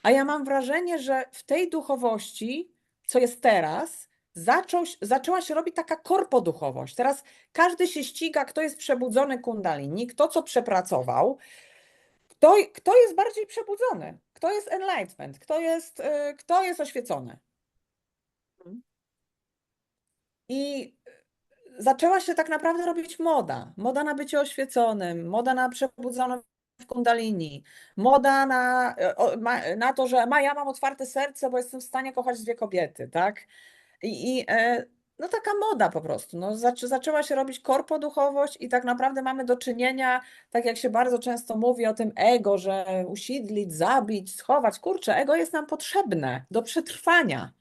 A ja mam wrażenie, że w tej duchowości, co jest teraz, zaczęła się robić taka korpoduchowość. Teraz każdy się ściga, kto jest przebudzony kundalini, kto co przepracował, kto jest bardziej przebudzony, kto jest enlightenment, kto jest oświecony. I zaczęła się tak naprawdę robić moda. Moda na bycie oświeconym, moda na przebudzonym w kundalini, moda na to, że ja mam otwarte serce, bo jestem w stanie kochać dwie kobiety, tak? No taka moda po prostu. No, zaczęła się robić korpoduchowość i tak naprawdę mamy do czynienia, tak jak się bardzo często mówi o tym ego, że usidlić, zabić, schować. Kurczę, ego jest nam potrzebne do przetrwania.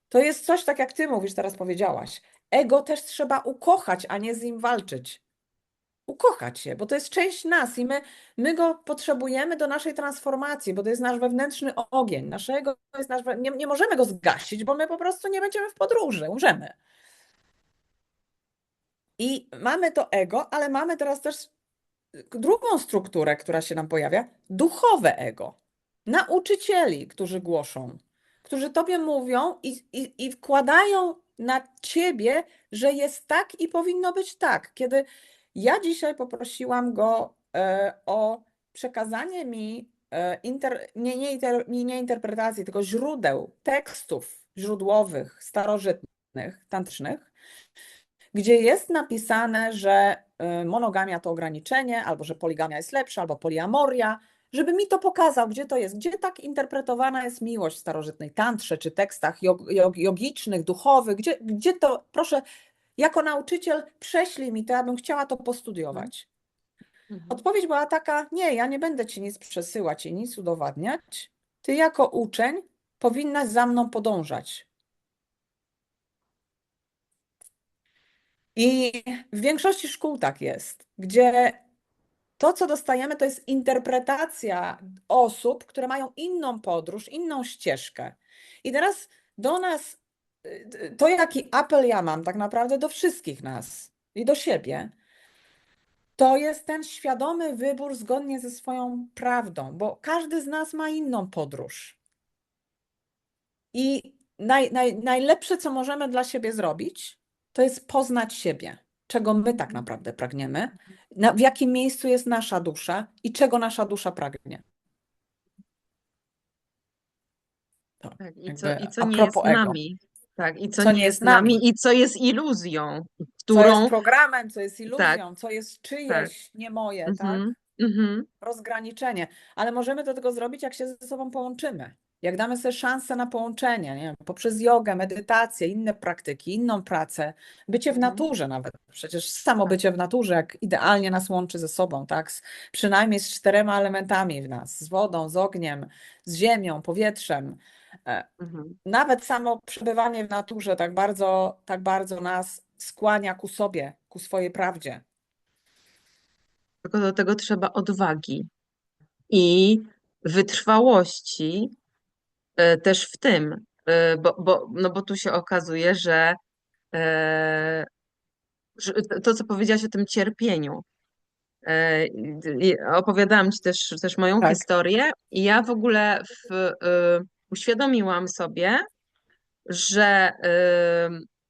To jest coś, tak jak ty mówisz, teraz powiedziałaś. Ego też trzeba ukochać, a nie z nim walczyć. Ukochać się, bo to jest część nas i my go potrzebujemy do naszej transformacji, bo to jest nasz wewnętrzny ogień. Naszego jest nie możemy go zgasić, bo my po prostu nie będziemy w podróży, umrzemy. I mamy to ego, ale mamy teraz też drugą strukturę, która się nam pojawia, duchowe ego. Nauczycieli, którzy głoszą, którzy tobie mówią i wkładają na ciebie, że jest tak i powinno być tak. Kiedy ja dzisiaj poprosiłam go o przekazanie mi nie interpretacji, tylko źródeł, tekstów źródłowych, starożytnych, tantrycznych, gdzie jest napisane, że monogamia to ograniczenie, albo że poligamia jest lepsza, albo poliamoria, żeby mi to pokazał, gdzie to jest, gdzie tak interpretowana jest miłość w starożytnej tantrze, czy tekstach jogicznych, duchowych, gdzie to, proszę, jako nauczyciel prześlij mi to, ja bym chciała to postudiować. Odpowiedź była taka, nie, ja nie będę ci nic przesyłać i nic udowadniać, ty jako uczeń powinnaś za mną podążać. I w większości szkół tak jest, gdzie to, co dostajemy, to jest interpretacja osób, które mają inną podróż, inną ścieżkę. I teraz do nas, to jaki apel ja mam tak naprawdę do wszystkich nas i do siebie, to jest ten świadomy wybór zgodnie ze swoją prawdą, bo każdy z nas ma inną podróż. I najlepsze, co możemy dla siebie zrobić, to jest poznać siebie, czego my tak naprawdę pragniemy, w jakim miejscu jest nasza dusza i czego nasza dusza pragnie. To Tak, i jakby co a nie jest propos ego. nami. Tak, i co Co nie nie jest jest nami. nami, i co jest iluzją, Co jest którą. programem, co jest Tak, iluzją, co jest tak. czyjeś, nie moje, tak? Rozgraniczenie. Ale możemy to tylko zrobić, jak się ze sobą połączymy. Jak damy sobie szansę na połączenie, nie wiem, poprzez jogę, medytację, inne praktyki, inną pracę, bycie w naturze nawet. Przecież samo bycie w naturze, jak idealnie nas łączy ze sobą, tak? Przynajmniej z 4 elementami w nas, z wodą, z ogniem, z ziemią, powietrzem. Nawet samo przebywanie w naturze tak bardzo nas skłania ku sobie, ku swojej prawdzie. Tylko do tego trzeba odwagi i wytrwałości też w tym, bo tu się okazuje, że to, co powiedziałaś o tym cierpieniu. Opowiadałam ci też moją Tak. historię i ja w ogóle uświadomiłam sobie, że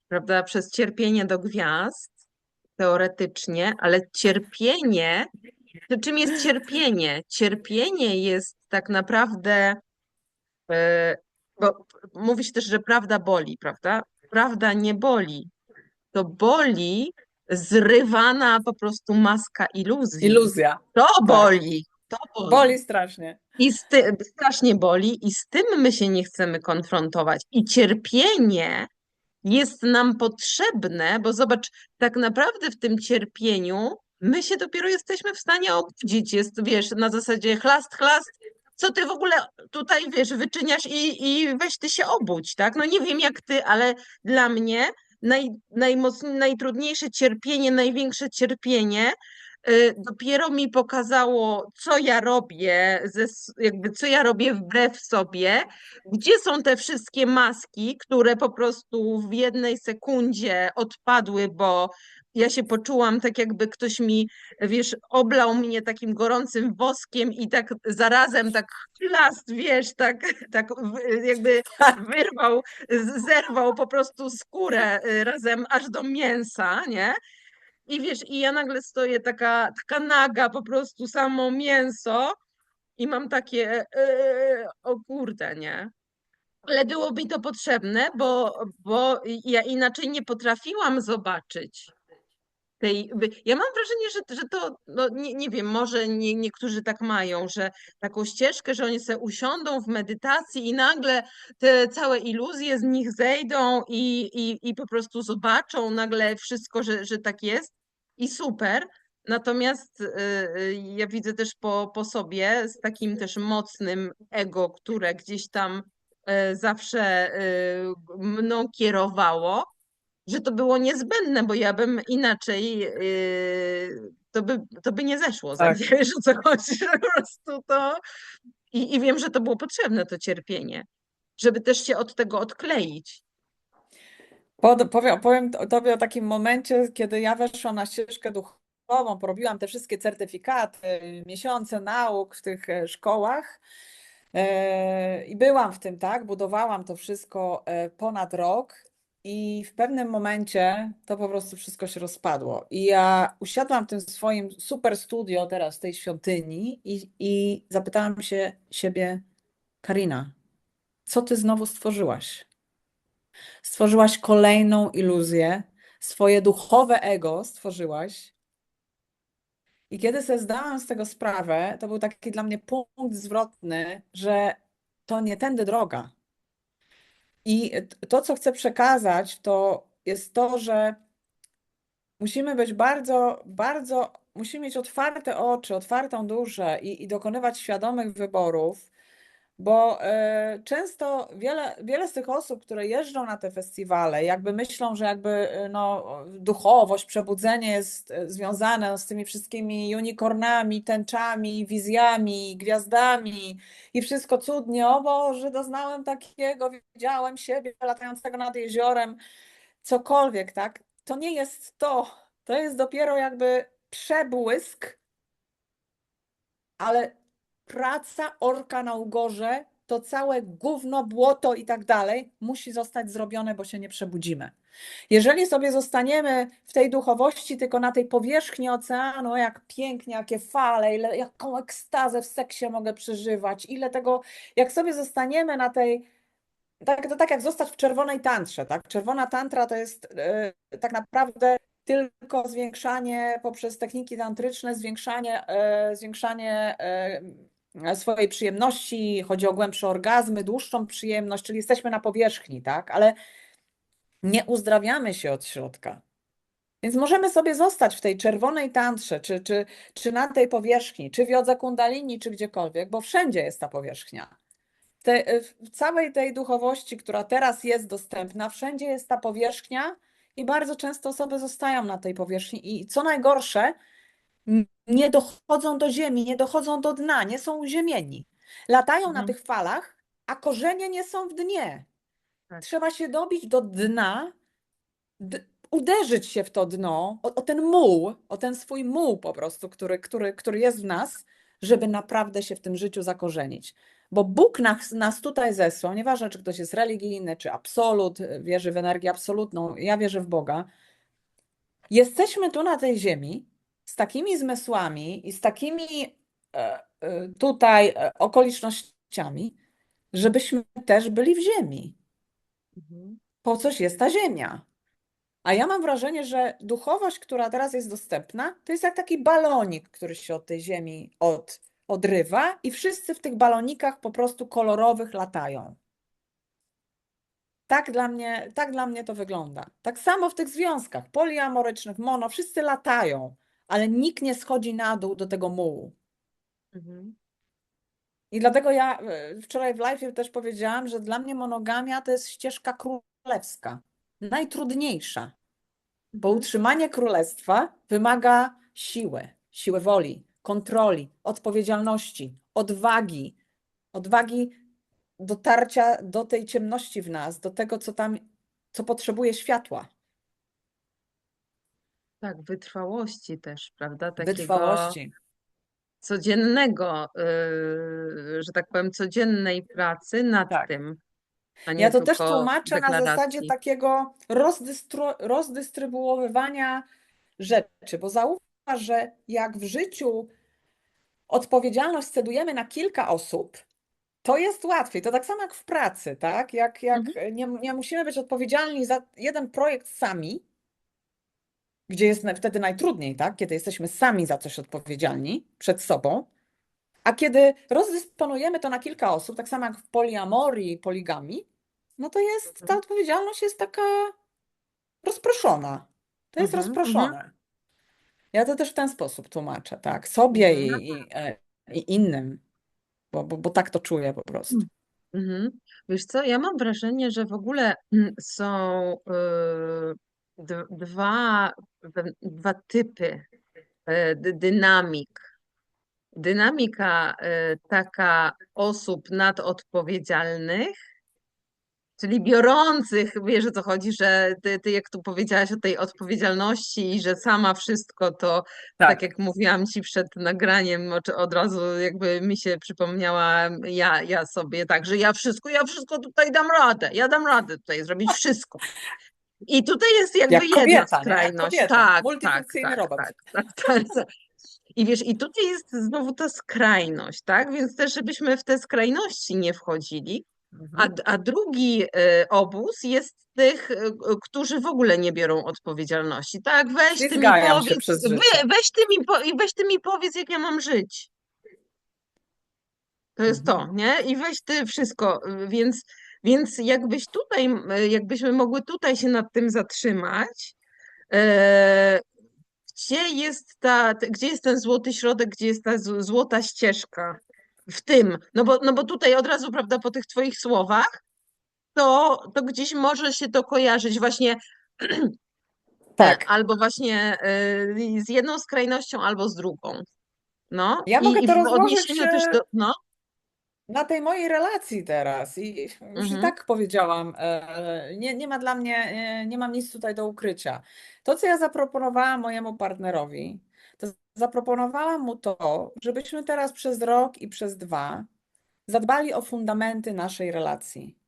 prawda, przez cierpienie do gwiazd, teoretycznie, ale cierpienie, czym jest cierpienie? Cierpienie jest tak naprawdę, bo mówi się też, że prawda boli, prawda? Prawda nie boli. To boli zrywana po prostu maska iluzji. Iluzja. To Tak. boli. To boli. Boli strasznie. I strasznie boli, i z tym my się nie chcemy konfrontować. I cierpienie jest nam potrzebne, bo zobacz, tak naprawdę w tym cierpieniu my się dopiero jesteśmy w stanie obudzić. Jest, wiesz, na zasadzie chlast, chlast, co ty w ogóle tutaj, wiesz, wyczyniasz i weź ty się obudź, tak? No nie wiem jak ty, ale dla mnie najtrudniejsze cierpienie, największe cierpienie dopiero mi pokazało, co ja robię, jakby co ja robię wbrew sobie, gdzie są te wszystkie maski, które po prostu w jednej sekundzie odpadły, bo ja się poczułam tak, jakby ktoś mi, wiesz, oblał mnie takim gorącym woskiem i tak zarazem tak chlast, wiesz, tak jakby wyrwał, zerwał po prostu skórę razem aż do mięsa, nie? I wiesz, i ja nagle stoję taka naga, po prostu samo mięso i mam takie, o kurde, nie? Ale było mi to potrzebne, bo ja inaczej nie potrafiłam zobaczyć ja mam wrażenie, że to, no nie wiem, może niektórzy tak mają, że taką ścieżkę, że oni sobie usiądą w medytacji i nagle te całe iluzje z nich zejdą i po prostu zobaczą nagle wszystko, że tak jest i super. Natomiast ja widzę też po sobie z takim też mocnym ego, które gdzieś tam zawsze mną kierowało, że to było niezbędne, bo ja bym inaczej, to by nie zeszło, Tak. wiesz o co chodzi, że po prostu to i wiem, że to było potrzebne, to cierpienie, żeby też się od tego odkleić. Powiem tobie o takim momencie, kiedy ja weszłam na ścieżkę duchową, porobiłam te wszystkie certyfikaty, miesiące nauk w tych szkołach i byłam w tym, tak, budowałam to wszystko ponad rok i w pewnym momencie to po prostu wszystko się rozpadło. I ja usiadłam w tym swoim super studio teraz w tej świątyni i zapytałam się siebie, Karina, co ty znowu stworzyłaś? Stworzyłaś kolejną iluzję, swoje duchowe ego stworzyłaś. I kiedy sobie zdałam z tego sprawę, to był taki dla mnie punkt zwrotny, że to nie tędy droga. I to, co chcę przekazać, to jest to, że musimy być musimy mieć otwarte oczy, otwartą duszę i dokonywać świadomych wyborów. Bo często wiele z tych osób, które jeżdżą na te festiwale, jakby myślą, że jakby no, duchowość, przebudzenie jest związane z tymi wszystkimi unicornami, tęczami, wizjami, gwiazdami i wszystko cudnie. O Boże, doznałem takiego, widziałem siebie latającego nad jeziorem, cokolwiek, tak? To nie jest to. To jest dopiero jakby przebłysk, ale praca orka na ugorze, to całe gówno, błoto i tak dalej musi zostać zrobione, bo się nie przebudzimy. Jeżeli sobie zostaniemy w tej duchowości tylko na tej powierzchni oceanu, jak pięknie, jakie fale, jaką ekstazę w seksie mogę przeżywać, ile tego, jak sobie zostaniemy na tej, to tak jak zostać w czerwonej tantrze, tak? Czerwona tantra to jest tak naprawdę tylko zwiększanie poprzez techniki tantryczne, zwiększanie swojej przyjemności, chodzi o głębsze orgazmy, dłuższą przyjemność, czyli jesteśmy na powierzchni, tak? Ale nie uzdrawiamy się od środka. Więc możemy sobie zostać w tej czerwonej tantrze, czy na tej powierzchni, czy w jodze kundalini, czy gdziekolwiek, bo wszędzie jest ta powierzchnia. W całej tej duchowości, która teraz jest dostępna, wszędzie jest ta powierzchnia i bardzo często osoby zostają na tej powierzchni i co najgorsze, nie dochodzą do ziemi, nie dochodzą do dna, nie są uziemieni. Latają na tych falach, a korzenie nie są w dnie. Tak. Trzeba się dobić do dna, uderzyć się w to dno, o ten muł, o ten swój muł po prostu, który jest w nas, żeby naprawdę się w tym życiu zakorzenić. Bo Bóg nas tutaj zesłał, nieważne czy ktoś jest religijny, czy absolut, wierzy w energię absolutną, ja wierzę w Boga. Jesteśmy tu na tej ziemi z takimi zmysłami i z takimi tutaj okolicznościami, żebyśmy też byli w ziemi. Po coś jest ta ziemia. A ja mam wrażenie, że duchowość, która teraz jest dostępna, to jest jak taki balonik, który się od tej ziemi odrywa i wszyscy w tych balonikach po prostu kolorowych latają. Tak dla mnie to wygląda. Tak samo w tych związkach poliamorycznych, mono, wszyscy latają, ale nikt nie schodzi na dół do tego mułu. Mhm. I dlatego ja wczoraj w live też powiedziałam, że dla mnie monogamia to jest ścieżka królewska, najtrudniejsza, bo Mhm. utrzymanie królestwa wymaga siły woli, kontroli, odpowiedzialności, odwagi dotarcia do tej ciemności w nas, do tego, co potrzebuje światła, Tak, wytrwałości też, prawda? Takiego wytrwałości. codziennego, że tak powiem, codziennej pracy nad Tak. tym, a Ja nie to też tylko tłumaczę na zasadzie deklaracji. takiego rozdystrybuowywania rzeczy, bo zauważ, że jak w życiu odpowiedzialność cedujemy na kilka osób, to jest łatwiej. To tak samo jak w pracy, tak? Jak Mhm. nie musimy być odpowiedzialni za jeden projekt sami, gdzie jest wtedy najtrudniej, tak? Kiedy jesteśmy sami za coś odpowiedzialni przed sobą, a kiedy rozdysponujemy to na kilka osób, tak samo jak w poliamorii, poligami, no to ta Mhm. odpowiedzialność jest taka rozproszona. To jest Mhm. Mhm. rozproszone. Ja to też w ten sposób tłumaczę, tak? Sobie Mhm. i innym, bo tak to czuję po prostu. Mhm. Wiesz co, ja mam wrażenie, że w ogóle są dwa typy dynamik. Dynamika taka osób nadodpowiedzialnych, czyli biorących, wiesz o co chodzi, że ty jak tu powiedziałaś o tej odpowiedzialności i że sama wszystko, to tak Tak. jak mówiłam ci przed nagraniem, od razu jakby mi się przypomniała ja sobie tak, że ja wszystko tutaj ja dam radę tutaj zrobić wszystko. I tutaj jest jakby Jak jedna kobieta, nie? Jak skrajność. kobieta. Multifunkcyjny robot. Tak. I wiesz, i tutaj jest znowu ta skrajność, tak? Więc też, żebyśmy w te skrajności nie wchodzili. Mhm. A drugi obóz jest tych, którzy w ogóle nie biorą odpowiedzialności. Tak, weź ty mi Ślizgają się powiedz, przez życie. weź ty mi powiedz, jak ja mam żyć. To jest to, Mhm. nie? I weź ty wszystko. Więc jakbyśmy mogły tutaj się nad tym zatrzymać, e, gdzie jest ten złoty środek, gdzie jest ta złota ścieżka w tym? No bo tutaj od razu, prawda, po tych twoich słowach, to gdzieś może się to kojarzyć właśnie Tak. albo właśnie z jedną skrajnością, albo z drugą. No Ja mogę i to w rozłożyć odniesieniu też do, no, na tej mojej relacji teraz i już i mhm, tak powiedziałam, nie ma dla mnie, nie mam nic tutaj do ukrycia. To, co ja zaproponowałam mojemu partnerowi, to zaproponowałam mu to, żebyśmy teraz przez rok i przez 2 zadbali o fundamenty naszej relacji.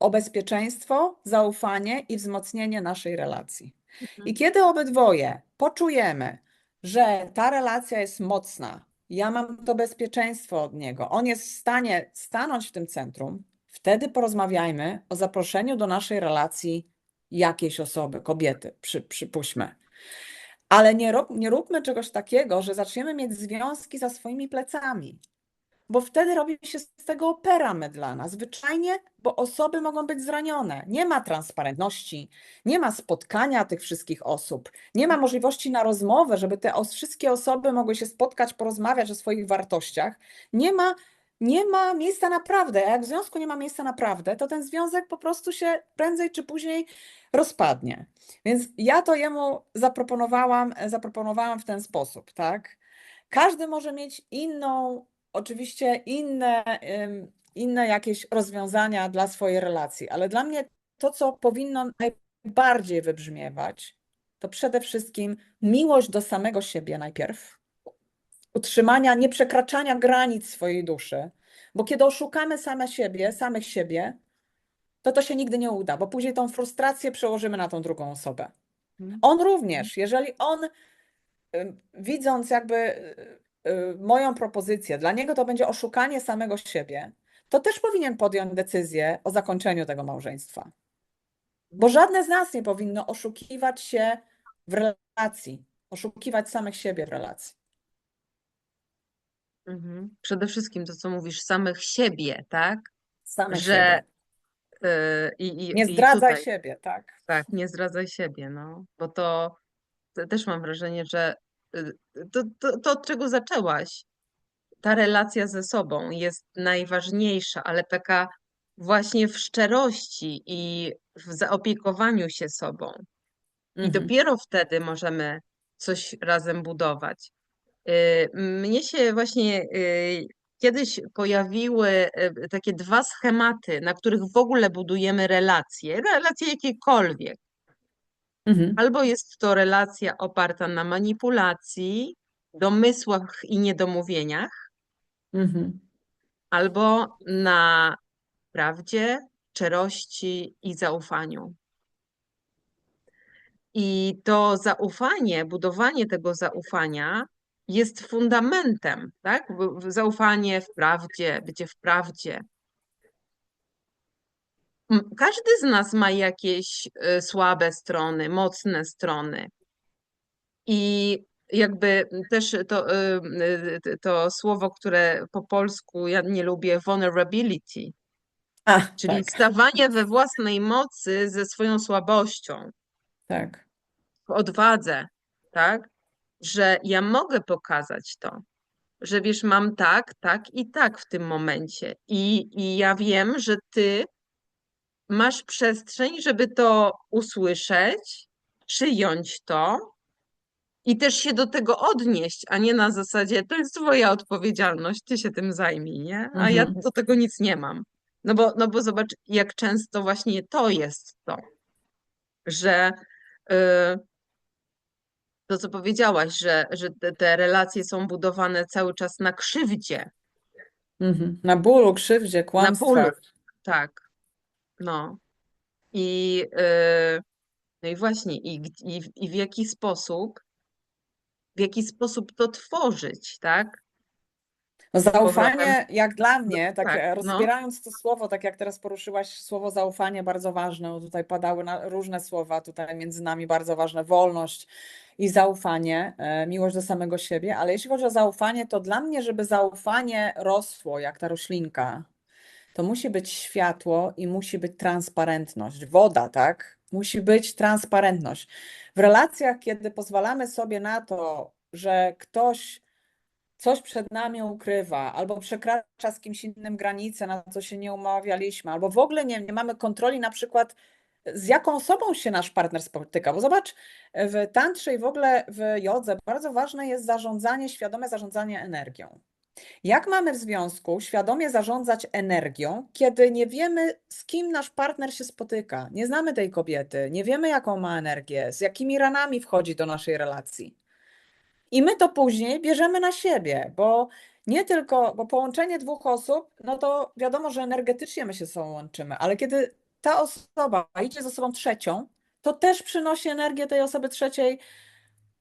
O bezpieczeństwo, zaufanie i wzmocnienie naszej relacji. I mhm, kiedy obydwoje poczujemy, że ta relacja jest mocna, ja mam to bezpieczeństwo od niego, on jest w stanie stanąć w tym centrum, wtedy porozmawiajmy o zaproszeniu do naszej relacji jakiejś osoby, kobiety, przypuśćmy. Ale nie róbmy czegoś takiego, że zaczniemy mieć związki za swoimi plecami. Bo wtedy robi się z tego opera mydlana. Zwyczajnie, bo osoby mogą być zranione. Nie ma transparentności, nie ma spotkania tych wszystkich osób, nie ma możliwości na rozmowę, żeby te wszystkie osoby mogły się spotkać, porozmawiać o swoich wartościach. Nie ma miejsca na prawdę. A jak w związku nie ma miejsca na prawdę, to ten związek po prostu się prędzej czy później rozpadnie. Więc ja to jemu zaproponowałam w ten sposób, tak? Każdy może mieć oczywiście inne jakieś rozwiązania dla swojej relacji, ale dla mnie to, co powinno najbardziej wybrzmiewać, to przede wszystkim miłość do samego siebie najpierw, utrzymania, nieprzekraczania granic swojej duszy, bo kiedy oszukamy samych siebie, to się nigdy nie uda, bo później tą frustrację przełożymy na tą drugą osobę. mhm, On również, jeżeli on widząc jakby moją propozycję, dla niego to będzie oszukanie samego siebie, to też powinien podjąć decyzję o zakończeniu tego małżeństwa. Bo żadne z nas nie powinno oszukiwać się w relacji, oszukiwać samych siebie w relacji. Przede wszystkim to, co mówisz, samych siebie, tak? Samych Że siebie. Nie i zdradzaj tutaj, siebie, tak? tak, nie zdradzaj siebie, no, bo to też mam wrażenie, że y, to, od czego zaczęłaś, ta relacja ze sobą jest najważniejsza, ale taka właśnie w szczerości i w zaopiekowaniu się sobą. I Mhm. dopiero wtedy możemy coś razem budować. Mnie się właśnie kiedyś pojawiły takie dwa schematy, na których w ogóle budujemy relacje jakiekolwiek. Mhm. Albo jest to relacja oparta na manipulacji, domysłach i niedomówieniach, Mhm. albo na prawdzie, szczerości i zaufaniu. I to zaufanie, budowanie tego zaufania jest fundamentem, tak? Zaufanie w prawdzie, bycie w prawdzie. Każdy z nas ma jakieś słabe strony, mocne strony. I jakby też to słowo, które po polsku ja nie lubię, vulnerability, A, czyli tak, stawanie we własnej mocy ze swoją słabością, tak. w odwadze, tak? Że ja mogę pokazać to, że wiesz, mam tak, tak i tak w tym momencie. I ja wiem, że ty masz przestrzeń, żeby to usłyszeć, przyjąć to i też się do tego odnieść, a nie na zasadzie to jest twoja odpowiedzialność, ty się tym zajmij, nie? A ja Mhm. do tego nic nie mam. No bo zobacz, jak często właśnie to jest to, że y, to, co powiedziałaś, że te relacje są budowane cały czas na krzywdzie, Mhm. Na bólu, krzywdzie, na bólu. kłamstwach. Tak, no. I, no i właśnie, i w jaki sposób to tworzyć, tak? No Z powrotem. zaufanie, jak dla No, mnie, tak tak, no. rozbierając to słowo, tak jak teraz poruszyłaś słowo zaufanie, bardzo ważne, bo tutaj padały różne słowa, tutaj między nami bardzo ważne, wolność i zaufanie, miłość do samego siebie, ale jeśli chodzi o zaufanie, to dla mnie, żeby zaufanie rosło jak ta roślinka, to musi być światło i musi być transparentność. Woda, tak? Musi być transparentność. W relacjach, kiedy pozwalamy sobie na to, że ktoś coś przed nami ukrywa, albo przekracza z kimś innym granice, na co się nie umawialiśmy, albo w ogóle nie mamy kontroli na przykład z jaką osobą się nasz partner spotyka. Bo zobacz, w tantrze i w ogóle w jodze bardzo ważne jest zarządzanie, świadome zarządzanie energią. Jak mamy w związku świadomie zarządzać energią, kiedy nie wiemy, z kim nasz partner się spotyka, nie znamy tej kobiety, nie wiemy, jaką ma energię, z jakimi ranami wchodzi do naszej relacji. I my to później bierzemy na siebie, bo nie tylko, bo połączenie dwóch osób, no to wiadomo, że energetycznie my się ze sobą łączymy, ale kiedy ta osoba idzie z osobą trzecią, to też przynosi energię tej osoby trzeciej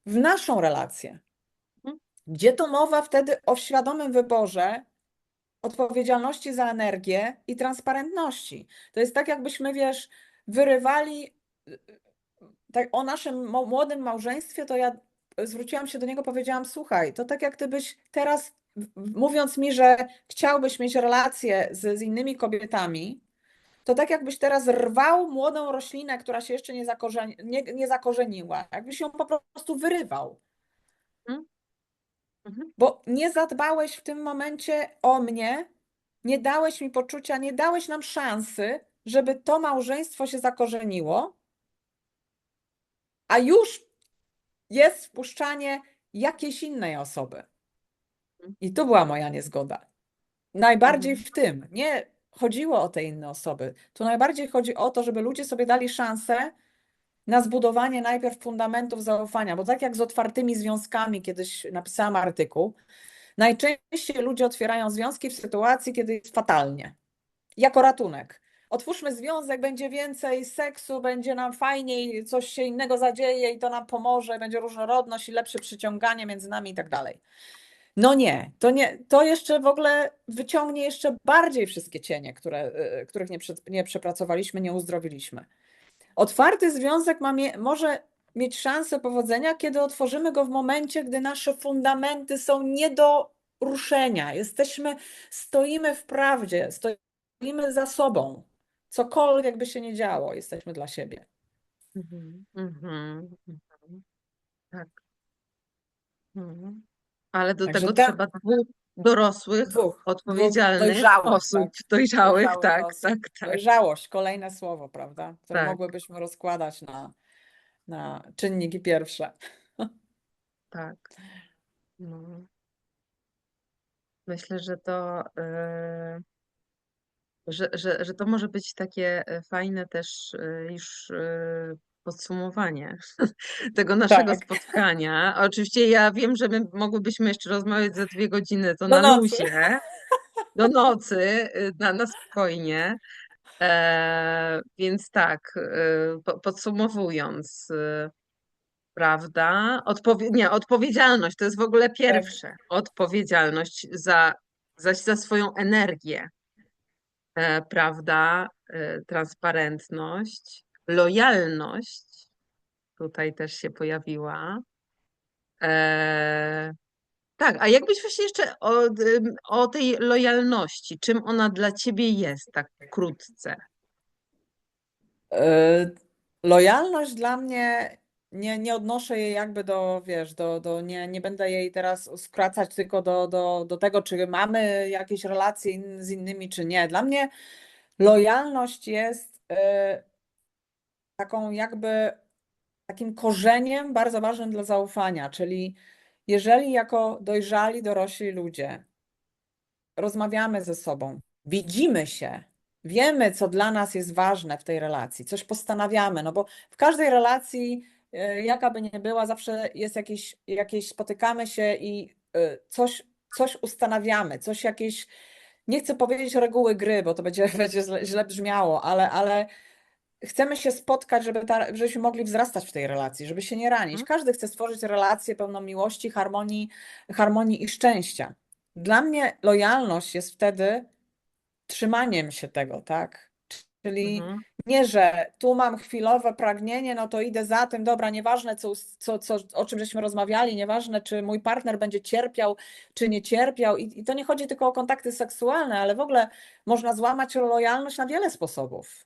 w naszą relację. Gdzie to mowa wtedy o świadomym wyborze, odpowiedzialności za energię i transparentności. To jest tak, jakbyśmy, wiesz, wyrywali tak, o naszym młodym małżeństwie, to ja zwróciłam się do niego, powiedziałam, słuchaj, to tak jak gdybyś teraz, mówiąc mi, że chciałbyś mieć relacje z innymi kobietami, to tak jakbyś teraz rwał młodą roślinę, która się jeszcze nie zakorzeniła, jakbyś ją po prostu wyrywał. Mhm. Mhm. Bo nie zadbałeś w tym momencie o mnie, nie dałeś mi poczucia, nie dałeś nam szansy, żeby to małżeństwo się zakorzeniło, a już jest wpuszczanie jakiejś innej osoby. I tu była moja niezgoda. Najbardziej Mhm. w tym. Nie chodziło o te inne osoby. Tu najbardziej chodzi o to, żeby ludzie sobie dali szansę na zbudowanie najpierw fundamentów zaufania, bo tak jak z otwartymi związkami, kiedyś napisałam artykuł, najczęściej ludzie otwierają związki w sytuacji, kiedy jest fatalnie. Jako ratunek. Otwórzmy związek, będzie więcej seksu, będzie nam fajniej, coś się innego zadzieje i to nam pomoże, będzie różnorodność i lepsze przyciąganie między nami i tak dalej. No nie, to jeszcze w ogóle wyciągnie jeszcze bardziej wszystkie cienie, których nie przepracowaliśmy, nie uzdrowiliśmy. Otwarty związek może mieć szansę powodzenia, kiedy otworzymy go w momencie, gdy nasze fundamenty są nie do ruszenia, stoimy w prawdzie, stoimy za sobą. Cokolwiek by się nie działo, jesteśmy dla siebie. Mhm, mhm, mhm. Tak. Mhm. Ale do Także tego trzeba dwóch dorosłych, dwóch odpowiedzialnych dojrzałych, osób, tak? dojrzałych, Dojrzałych tak, osób. tak, tak, Dojrzałość, kolejne słowo, prawda? Które tak, mogłybyśmy rozkładać na czynniki pierwsze. tak. No. Myślę, że to, że to może być takie fajne też już podsumowanie tego naszego Tak, spotkania. Oczywiście ja wiem, że my mogłybyśmy jeszcze rozmawiać za 2 godziny, to do na nocy. luzie, do nocy, na spokojnie. Więc tak, podsumowując, prawda? Odpowiedzialność to jest w ogóle Tak. pierwsze. Odpowiedzialność za swoją energię, prawda? Transparentność, lojalność tutaj też się pojawiła. E, tak, a jakbyś właśnie jeszcze o tej lojalności, czym ona dla ciebie jest, tak krótce? Yy, Lojalność dla mnie, nie odnoszę jej jakby wiesz, nie będę jej teraz skracać tylko do tego, czy mamy jakieś relacje z innymi, czy nie. Dla mnie lojalność jest takim korzeniem bardzo ważnym dla zaufania, czyli jeżeli jako dojrzali, dorośli ludzie rozmawiamy ze sobą, widzimy się, wiemy, co dla nas jest ważne w tej relacji, coś postanawiamy, no bo w każdej relacji, jaka by nie była, zawsze jest spotykamy się i coś ustanawiamy, nie chcę powiedzieć reguły gry, bo to będzie źle brzmiało, ale chcemy się spotkać, żebyśmy mogli wzrastać w tej relacji, żeby się nie ranić. Każdy chce stworzyć relację pełną miłości, harmonii i szczęścia. Dla mnie lojalność jest wtedy trzymaniem się tego, tak? Czyli Mhm, nie, że tu mam chwilowe pragnienie, no to idę za tym, dobra, nieważne o czym żeśmy rozmawiali, nieważne czy mój partner będzie cierpiał, czy nie cierpiał. I to nie chodzi tylko o kontakty seksualne, ale w ogóle można złamać lojalność na wiele sposobów.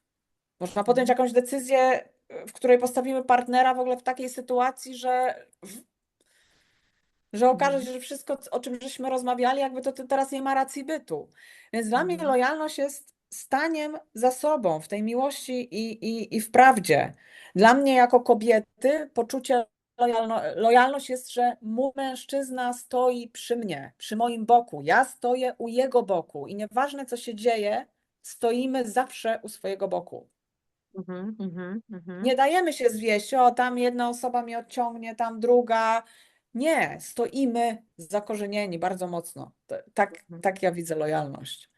Można podjąć mhm, jakąś decyzję, w której postawimy partnera w ogóle w takiej sytuacji, że okaże mhm, się, że wszystko, o czym żeśmy rozmawiali, jakby to teraz nie ma racji bytu. Więc dla mnie mhm, lojalność jest staniem za sobą w tej miłości i w prawdzie. Dla mnie jako kobiety poczucie lojalność jest, że mój mężczyzna stoi przy mnie, przy moim boku. Ja stoję u jego boku i nieważne co się dzieje, stoimy zawsze u swojego boku. mhm, mhm, mhm. Nie dajemy się zwieść, o tam jedna osoba mnie odciągnie, tam druga. Nie, stoimy zakorzenieni bardzo mocno. Tak ja widzę lojalność.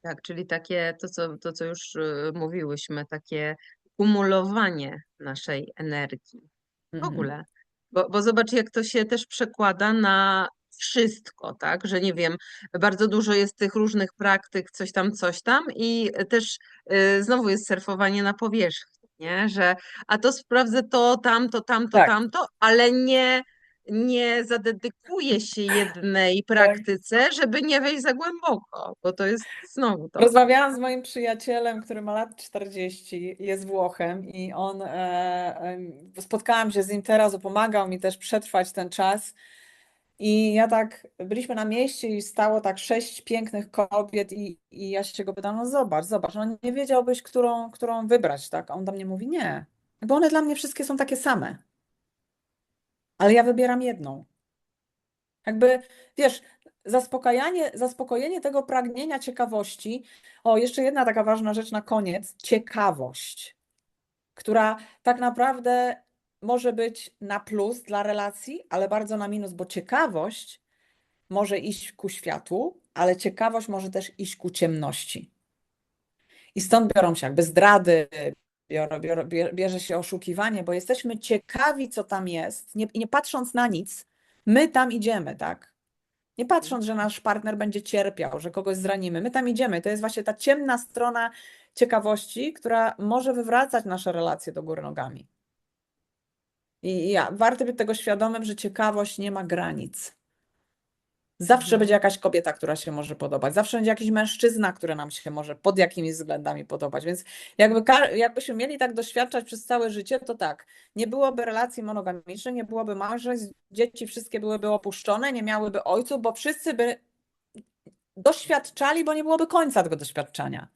Tak, czyli takie, to co już mówiłyśmy, takie kumulowanie naszej energii. W Mhm. ogóle. Bo zobacz, jak to się też przekłada na wszystko, tak? Że nie wiem, bardzo dużo jest tych różnych praktyk, coś tam i też znowu jest surfowanie na powierzchni, nie? Że a to sprawdzę to, Tak, tamto, ale nie zadedykuje się jednej tak. praktyce, żeby nie wejść za głęboko, bo to jest znowu to. Rozmawiałam z moim przyjacielem, który ma lat 40, jest Włochem i spotkałam się z nim teraz, pomagał mi też przetrwać ten czas. I byliśmy na mieście i stało tak 6 pięknych kobiet i ja się go pytam, no zobacz, no nie wiedziałbyś, którą wybrać, tak? A on do mnie mówi, nie, bo one dla mnie wszystkie są takie same, ale ja wybieram jedną. Jakby, wiesz, zaspokojenie tego pragnienia ciekawości. O, jeszcze jedna taka ważna rzecz na koniec, ciekawość, która tak naprawdę może być na plus dla relacji, ale bardzo na minus, bo ciekawość może iść ku światłu, ale ciekawość może też iść ku ciemności. I stąd biorą się jakby zdrady, bierze się oszukiwanie, bo jesteśmy ciekawi, co tam jest, nie patrząc na nic, my tam idziemy, tak? Nie patrząc, że nasz partner będzie cierpiał, że kogoś zranimy, my tam idziemy. To jest właśnie ta ciemna strona ciekawości, która może wywracać nasze relacje do góry nogami. I warto być tego świadomym, że ciekawość nie ma granic. Zawsze będzie jakaś kobieta, która się może podobać. Zawsze będzie jakiś mężczyzna, który nam się może pod jakimiś względami podobać. Więc jakbyśmy mieli tak doświadczać przez całe życie, to tak, nie byłoby relacji monogamicznych, nie byłoby małżeństw, dzieci wszystkie byłyby opuszczone, nie miałyby ojców, bo wszyscy by doświadczali, bo nie byłoby końca tego doświadczania.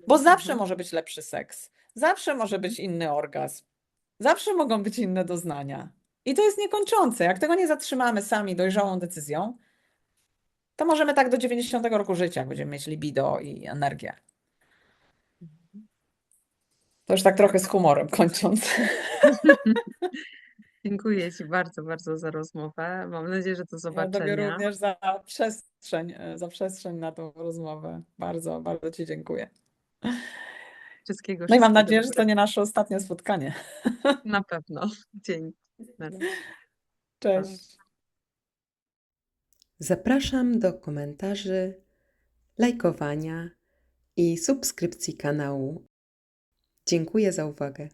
Bo zawsze może być lepszy seks, zawsze może być inny orgazm, zawsze mogą być inne doznania. I to jest niekończące. Jak tego nie zatrzymamy sami dojrzałą decyzją, to możemy tak do 90 roku życia, jak będziemy mieć libido i energię. To już tak trochę z humorem kończąc. Dziękuję Ci bardzo, bardzo za rozmowę. Mam nadzieję, że do Ja Tobie zobaczenia. również za przestrzeń na tą rozmowę. Bardzo, bardzo Ci dziękuję. Wszystkiego, No i mam wszystkiego nadzieję, że to dobrego. nie nasze ostatnie spotkanie. Na pewno. Dzięki. Na razie. Cześć. Zapraszam do komentarzy, lajkowania i subskrypcji kanału. Dziękuję za uwagę.